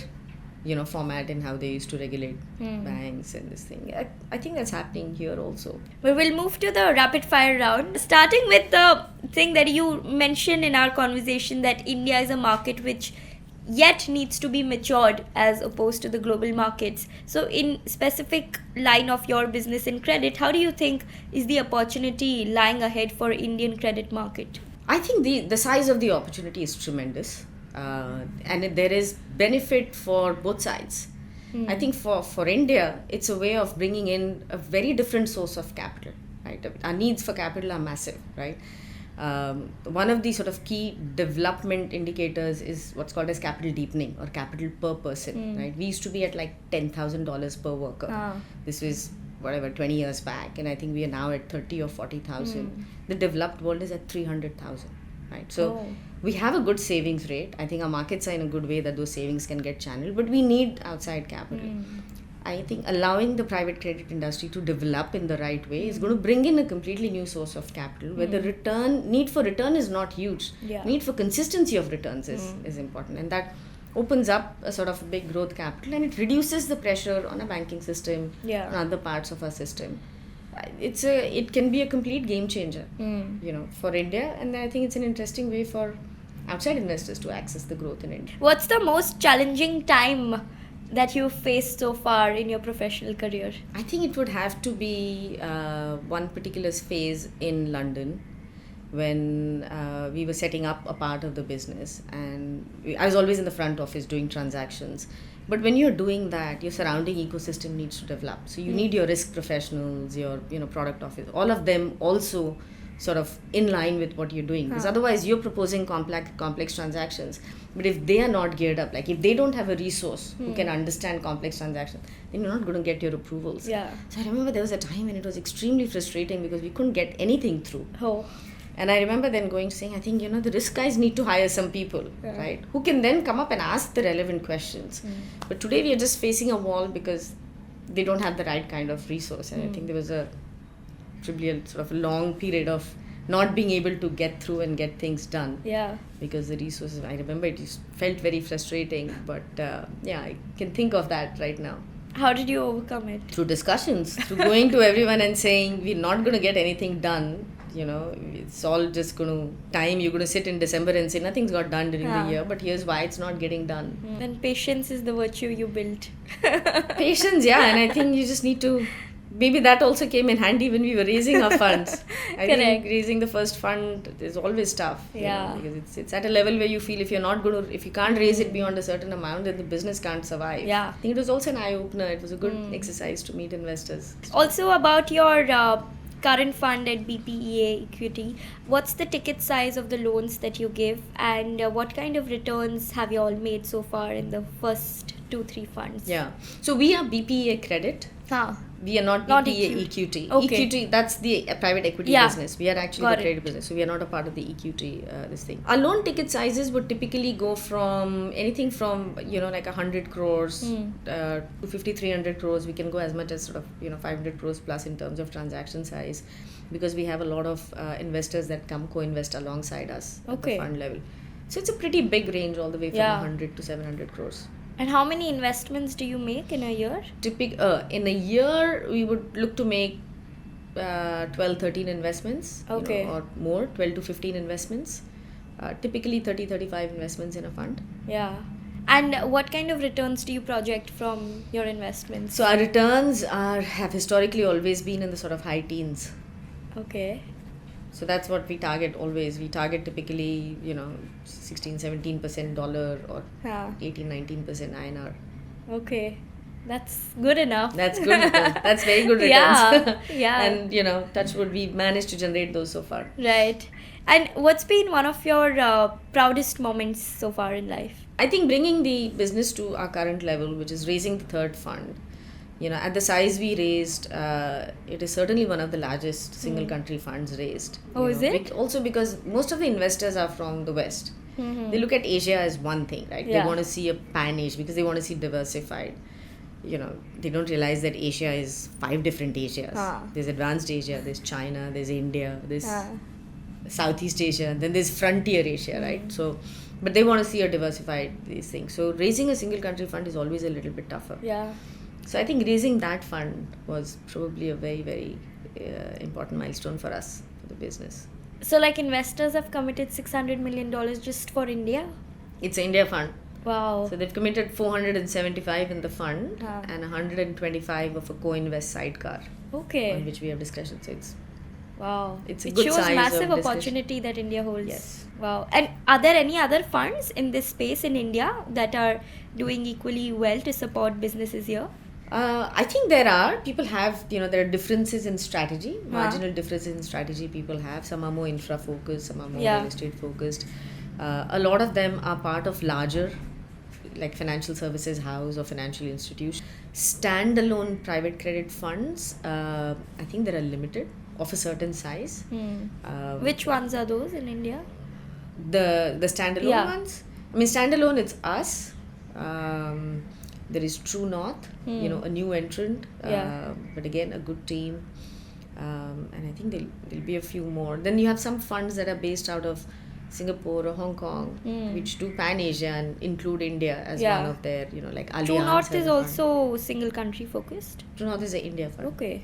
format in how they used to regulate banks and this thing. I think that's happening here also. But we'll move to the rapid fire round. Starting with the thing that you mentioned in our conversation, that India is a market which yet needs to be matured as opposed to the global markets. So in specific line of your business in credit, how do you think is the opportunity lying ahead for Indian credit market? I think the size of the opportunity is tremendous. And there is benefit for both sides. I think for India, it's a way of bringing in a very different source of capital, right? Our needs for capital are massive, right? One of the sort of key development indicators is what's called as capital deepening or capital per person, right? We used to be at like $10,000 per worker. This was 20 years back, and I think we are now at 30 or 40,000. The developed world is at 300,000, right? So we have a good savings rate. I think our markets are in a good way that those savings can get channeled, but we need outside capital. I think allowing the private credit industry to develop in the right way is going to bring in a completely new source of capital where the need for return is not huge. Need for consistency of returns is important, and that opens up a sort of big growth capital, and it reduces the pressure on a banking system and other parts of our system. It can be a complete game changer, for India, and I think it's an interesting way for outside investors to access the growth in India. What's the most challenging time that you've faced so far in your professional career? I think it would have to be one particular phase in London when we were setting up a part of the business, and I was always in the front office doing transactions. But when you're doing that, your surrounding ecosystem needs to develop. So you need your risk professionals, your product office, all of them also sort of in line with what you're doing. Because otherwise you're proposing complex transactions. But if they are not geared up, like if they don't have a resource who can understand complex transactions, then you're not going to get your approvals. Yeah. So I remember there was a time when it was extremely frustrating because we couldn't get anything through. Oh. And I remember then saying, I think, the risk guys need to hire some people, right? Who can then come up and ask the relevant questions. But today we are just facing a wall because they don't have the right kind of resource. And I think there was a trivial sort of a long period of not being able to get through and get things done. Yeah. Because the resources, I remember it just felt very frustrating. But I can think of that right now. How did you overcome it? Through discussions, through going to everyone and saying, we're not going to get anything done. It's all just going to time. You're going to sit in December and say nothing's got done during the year, but here's why it's not getting done. Then patience is the virtue you built. Patience, and I think you just need to. Maybe that also came in handy when we were raising our funds. I think raising the first fund is always tough. Because it's at a level where you feel if you can't raise it beyond a certain amount, then the business can't survive. Yeah. I think it was also an eye opener. It was a good exercise to meet investors. Also about your current fund at BPA Equity, what's the ticket size of the loans that you give, and what kind of returns have you all made so far in the first 2-3 funds? Yeah. So we are BPA Credit. We are not Not BPA EQT. Okay. EQT, that's the private equity Yeah. business. We are actually Got the it. credit business. So we are not a part of the EQT, this thing. Our loan ticket sizes would typically go from anything from, like 100 crores to 50, 300 crores. We can go as much as sort of, 500 crores plus in terms of transaction size, because we have a lot of investors that come co-invest alongside us at Okay. the fund level. So it's a pretty big range all the way from Yeah. 100 to 700 crores. And how many investments do you make in a year? In a year, we would look to make 12, 13 investments, Okay. or more, 12 to 15 investments. Typically 30, 35 investments in a fund. Yeah. And what kind of returns do you project from your investments? So our returns have historically always been in the sort of high teens. Okay. So that's what we target always. We target typically, 16, 17% dollar or Yeah. 18, 19% INR. Okay. That's good enough. That's good returns. That's very good returns. Yeah. Yeah. And, touch wood, we've managed to generate those so far. Right. And what's been one of your proudest moments so far in life? I think bringing the business to our current level, which is raising the third fund, at the size we raised, it is certainly one of the largest single country funds raised. Oh, is it? Also because most of the investors are from the West. They look at Asia as one thing, right? Yeah. They want to see a pan-Asia because they want to see diversified. They don't realize that Asia is 5 different Asias. There's advanced Asia, there's China, there's India, there's Southeast Asia, and then there's frontier Asia, right? So, but they want to see a diversified these things. So raising a single country fund is always a little bit tougher. Yeah. So I think raising that fund was probably a very, very important milestone for us, for the business. So like investors have committed $600 million just for India? It's an India fund. Wow. So they've committed 475 in the fund Ah. and 125 of a co-invest sidecar Okay. on which we have discussion. So Wow. It's a it good shows size of massive discussion. opportunity that India holds. Yes. Wow. And are there any other funds in this space in India that are doing equally well to support businesses here? I think there are. People have, there are differences in strategy, marginal differences in strategy people have. Some are more infra focused, some are more Yeah. real estate focused. A lot of them are part of larger, like financial services house or financial institution. Standalone private credit funds, I think there are limited of a certain size. Which ones are those in India? The standalone Yeah. ones. I mean, standalone, it's us. There is True North, a new entrant, Yeah. but again, a good team. And I think there'll be a few more. Then you have some funds that are based out of Singapore or Hong Kong, which do pan-Asia and include India as Yeah. one of their, like Allianz. True North has is a fund. also single country focused. True North is an India fund. Okay.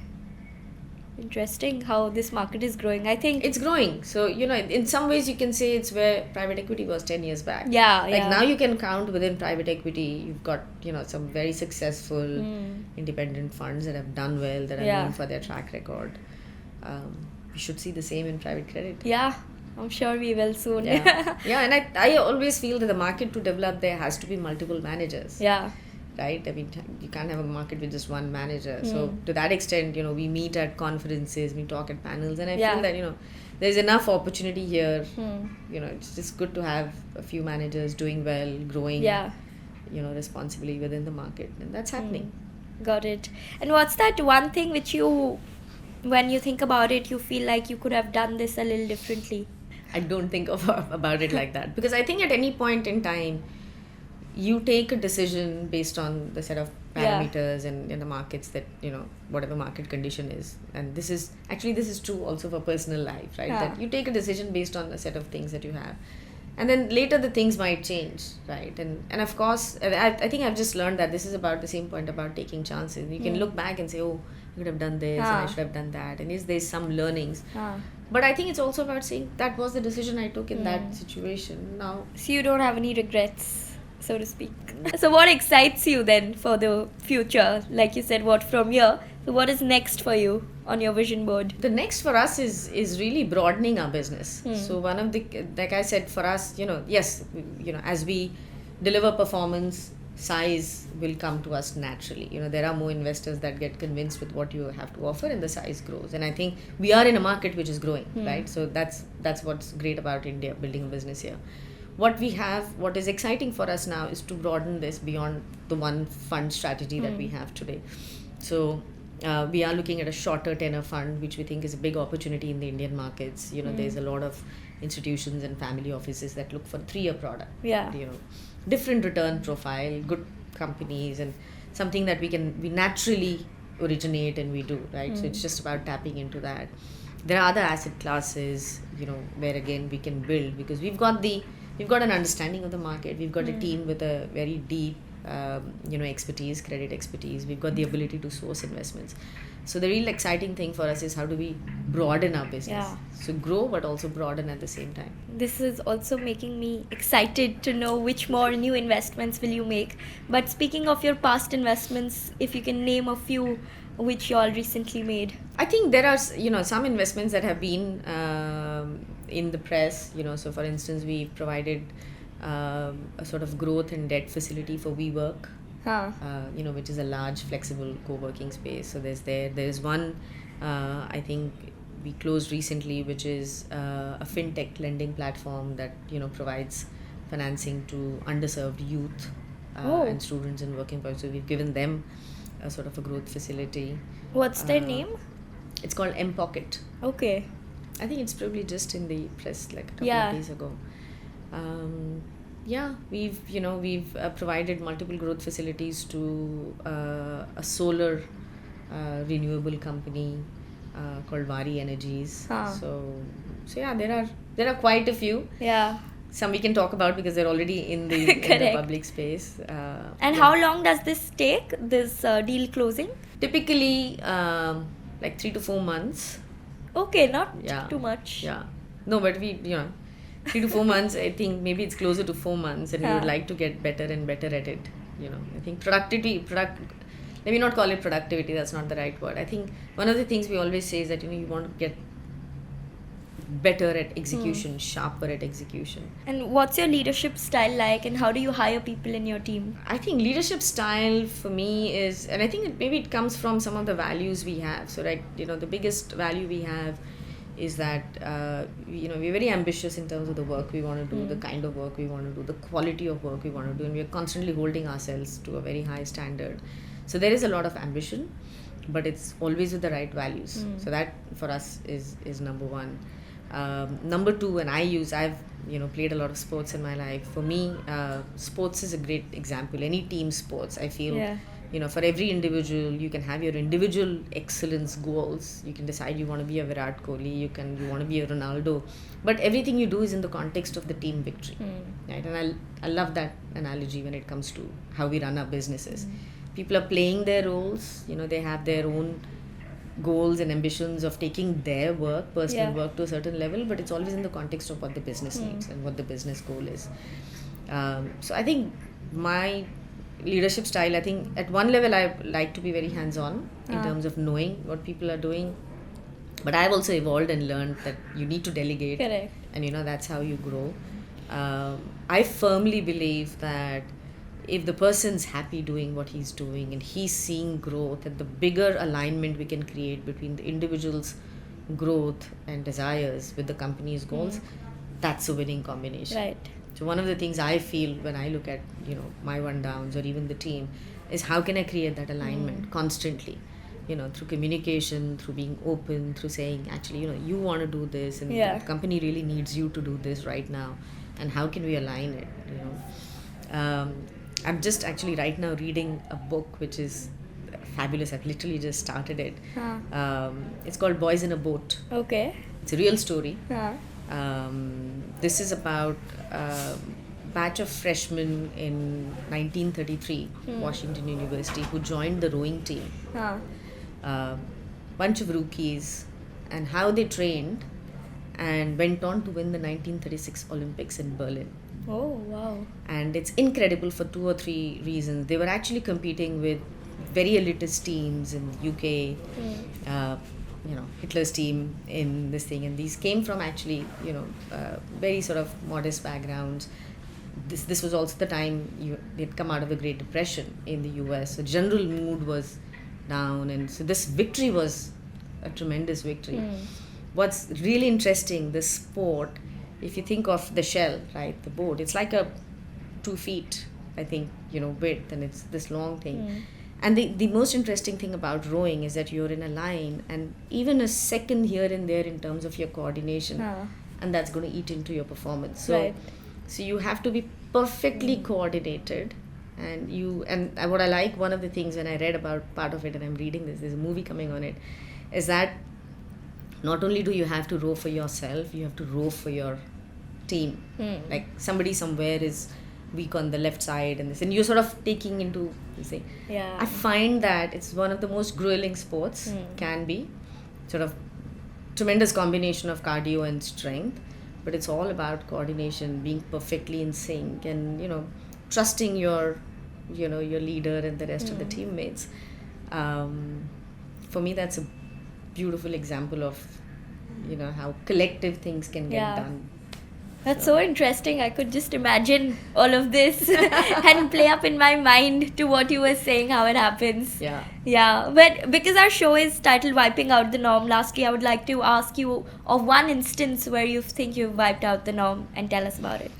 Interesting how this market is growing. I think It's growing. So, in some ways you can say it's where private equity was 10 years back. Yeah, Like yeah. now you can count within private equity, you've got, some very successful independent funds that have done well, that are Yeah. known for their track record. We should see the same in private credit. Yeah, I'm sure we will soon. Yeah, yeah, and I always feel that the market to develop there has to be multiple managers. Yeah. Right? I mean, you can't have a market with just one manager. So to that extent, we meet at conferences, we talk at panels, and I Yeah. feel that, there's enough opportunity here. It's just good to have a few managers doing well, growing, Yeah. responsibly within the market. And that's happening. Got it. And what's that one thing which you, when you think about it, you feel like you could have done this a little differently? I don't think about it like that. Because I think at any point in time, you take a decision based on the set of parameters and in the markets that, whatever market condition is. And this is true also for personal life, right? Yeah. That you take a decision based on a set of things that you have. And then later the things might change, right? And of course, I think I've just learned that this is about the same point about taking chances. You can look back and say, oh, I could have done this and I should have done that. And there's some learnings. But I think it's also about saying that was the decision I took in that situation. Now, So you don't have any regrets, so to speak. So what excites you then for the future? Like you said, what from here? So what is next for you on your vision board? the next for us is really broadening our business. So one of the, like I said, for us, yes, as we deliver performance, size will come to us naturally. There are more investors that get convinced with what you have to offer and the size grows. And I think we are in a market which is growing, right? So that's what's great about India, building a business here. What is exciting for us now is to broaden this beyond the one fund strategy that we have today. So We are looking at a shorter tenor fund, which we think is a big opportunity in the Indian markets. There's a lot of institutions and family offices that look for 3-year product. Yeah. Different return profile, good companies, and something that we naturally originate and we do, right? So it's just about tapping into that. There are other asset classes, where again we can build, because we've got an understanding of the market. We've got a team with a very deep expertise, credit expertise. We've got the ability to source investments. So the real exciting thing for us is how do we broaden our business? Yeah. So grow, but also broaden at the same time. This is also making me excited to know which more new investments will you make. But speaking of your past investments, if you can name a few which you all recently made. I think there are some investments that have been in the press. So for instance, we provided a sort of growth and debt facility for WeWork. Which is a large flexible co-working space. So there's one I think we closed recently, which is a fintech lending platform that provides financing to underserved youth and students in working poor. So we've given them a sort of a growth facility. What's their name? It's called M-Pocket. Okay. I think it's probably just in the press like a couple of days ago. We've provided multiple growth facilities to a solar renewable company called Vari Energies. So yeah, there are quite a few. Yeah. Some we can talk about because they're already in the public space. And how long does this take, this deal closing? Typically, like 3 to 4 months. Okay, not too much. Yeah. No, but we 3 to 4 months. I think maybe it's closer to 4 months, and we would like to get better and better at it. I think let me not call it productivity. That's not the right word. I think one of the things we always say is that you want to get better at execution, sharper at execution. And what's your leadership style like, and how do you hire people in your team? I think leadership style for me is, and I think maybe it comes from some of the values we have. So the biggest value we have is that we're very ambitious in terms of the work we want to do, the kind of work we want to do, the quality of work we want to do, and we are constantly holding ourselves to a very high standard. So there is a lot of ambition, but it's always with the right values. So that for us is number one. Number two, and I've played a lot of sports in my life. For me, sports is a great example. Any team sports, I feel, for every individual, you can have your individual excellence goals. You can decide you want to be a Virat Kohli, you want to be a Ronaldo, but everything you do is in the context of the team victory, right? And I love that analogy when it comes to how we run our businesses. People are playing their roles. They have their own goals and ambitions of taking their work, personal work, to a certain level, but it's always in the context of what the business needs and what the business goal is. So I think my leadership style, I think at one level I like to be very hands-on in terms of knowing what people are doing, but I've also evolved and learned that you need to delegate. Correct. And that's how you grow. I firmly believe that if the person's happy doing what he's doing and he's seeing growth, and the bigger alignment we can create between the individual's growth and desires with the company's goals, that's a winning combination. Right. So one of the things I feel when I look at my rundowns or even the team is how can I create that alignment constantly, through communication, through being open, through saying actually you want to do this, and the company really needs you to do this right now, and how can we align it. I'm just actually right now reading a book which is fabulous. I've literally just started it. It's called Boys in a Boat. Okay. It's a real story. This is about a batch of freshmen in 1933, Washington University, who joined the rowing team. Bunch of rookies, and how they trained and went on to win the 1936 Olympics in Berlin. Oh, wow. And it's incredible for 2 or 3 reasons. They were actually competing with very elitist teams in the UK, Hitler's team in this thing. And these came from actually, very sort of modest backgrounds. This was also the time they'd come out of the Great Depression in the US. So general mood was down. And so this victory was a tremendous victory. What's really interesting, this sport, if you think of the shell, right, the boat, it's like a 2 feet, I think, width, and it's this long thing. And the most interesting thing about rowing is that you're in a line, and even a second here and there in terms of your coordination, and that's going to eat into your performance. So, Right. so you have to be perfectly coordinated. And what I like, one of the things when I read about part of it, and I'm reading this, there's a movie coming on it, is that not only do you have to row for yourself, you have to row for your team. Like somebody somewhere is weak on the left side, and you're sort of taking into, you say, Yeah. I find that it's one of the most grueling sports, can be sort of tremendous combination of cardio and strength, but it's all about coordination, being perfectly in sync, and trusting your your leader and the rest of the teammates. For me, that's a beautiful example of how collective things can get Yeah. done. That's so interesting. I could just imagine all of this and play up in my mind to what you were saying, how it happens. Yeah. Yeah, but because our show is titled Wiping Out the Norm, lastly, I would like to ask you of one instance where you think you've wiped out the norm and tell us about it.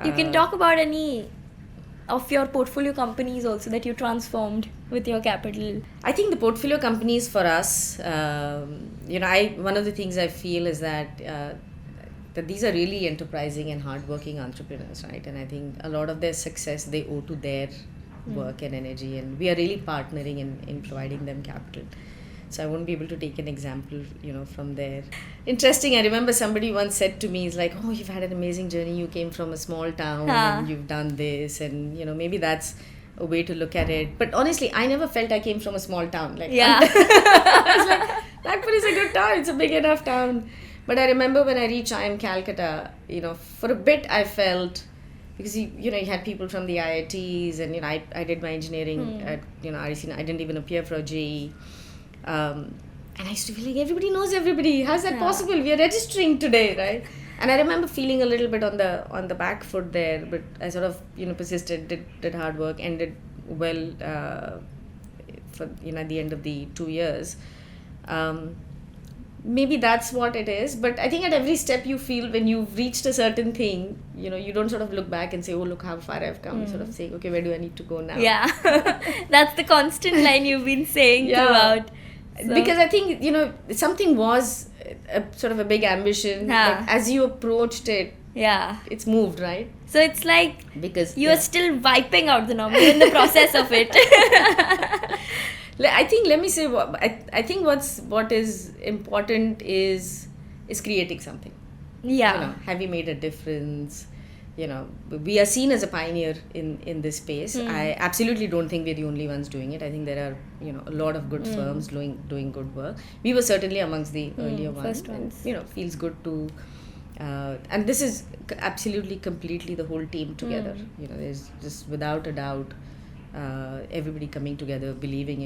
You can talk about any of your portfolio companies also that you transformed with your capital. I think the portfolio companies for us, one of the things I feel is that these are really enterprising and hardworking entrepreneurs, right? And I think a lot of their success they owe to their work and energy, and we are really partnering in providing them capital. So I won't be able to take an example, from there. Interesting. I remember somebody once said to me, "It's like, oh, you've had an amazing journey. You came from a small town and you've done this, and maybe that's a way to look at it." But honestly, I never felt I came from a small town. Like, Yeah. I was like, Nagpur is a good town. It's a big enough town. But I remember when I reached IIM Calcutta, for a bit I felt, because you had people from the IITs, and I did my engineering at REC. I didn't even appear for a JEE. And I used to feel like everybody knows everybody. How's that possible? We are registering today, right? And I remember feeling a little bit on the back foot there, but I sort of persisted, did hard work, and did well for at the end of the 2 years. Maybe that's what it is, but I think at every step you feel when you've reached a certain thing, you don't sort of look back and say, oh, look how far I've come. You sort of say, okay, where do I need to go now? Yeah. That's the constant line you've been saying throughout. So. Because I think, something was a sort of a big ambition, but as you approached it, it's moved, right? So it's like because you are still wiping out the norm. You're in the process of it. I think, let me say, I think what is important is creating something. Yeah. Have you made a difference? We are seen as a pioneer in this space. I absolutely don't think we're the only ones doing it. I think there are a lot of good firms doing good work. We were certainly amongst the earlier ones. First ones. And, feels good to and this is absolutely completely the whole team together. There's just without a doubt everybody coming together, believing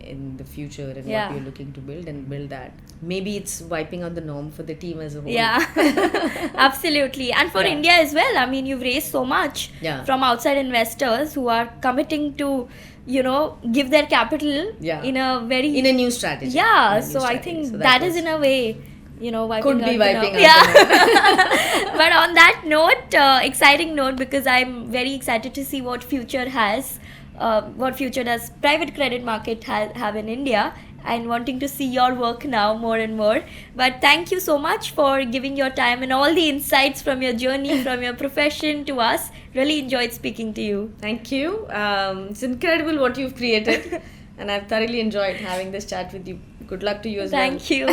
in the future and what we're looking to build, and build that. Maybe it's wiping out the norm for the team as a whole. Yeah, absolutely. And for India as well. I mean, you've raised so much from outside investors who are committing to, give their capital in a new strategy. Yeah, so I think that is in a way, wiping could be out wiping the out norm. the norm. But on that note, exciting note, because I'm very excited to see what future has. What future does private credit market have in India, and wanting to see your work now more and more. But thank you so much for giving your time and all the insights from your journey, from your profession to us. Really enjoyed speaking to you. Thank you. It's incredible what you've created, and I've thoroughly enjoyed having this chat with you. Good luck to you as well. Thank you.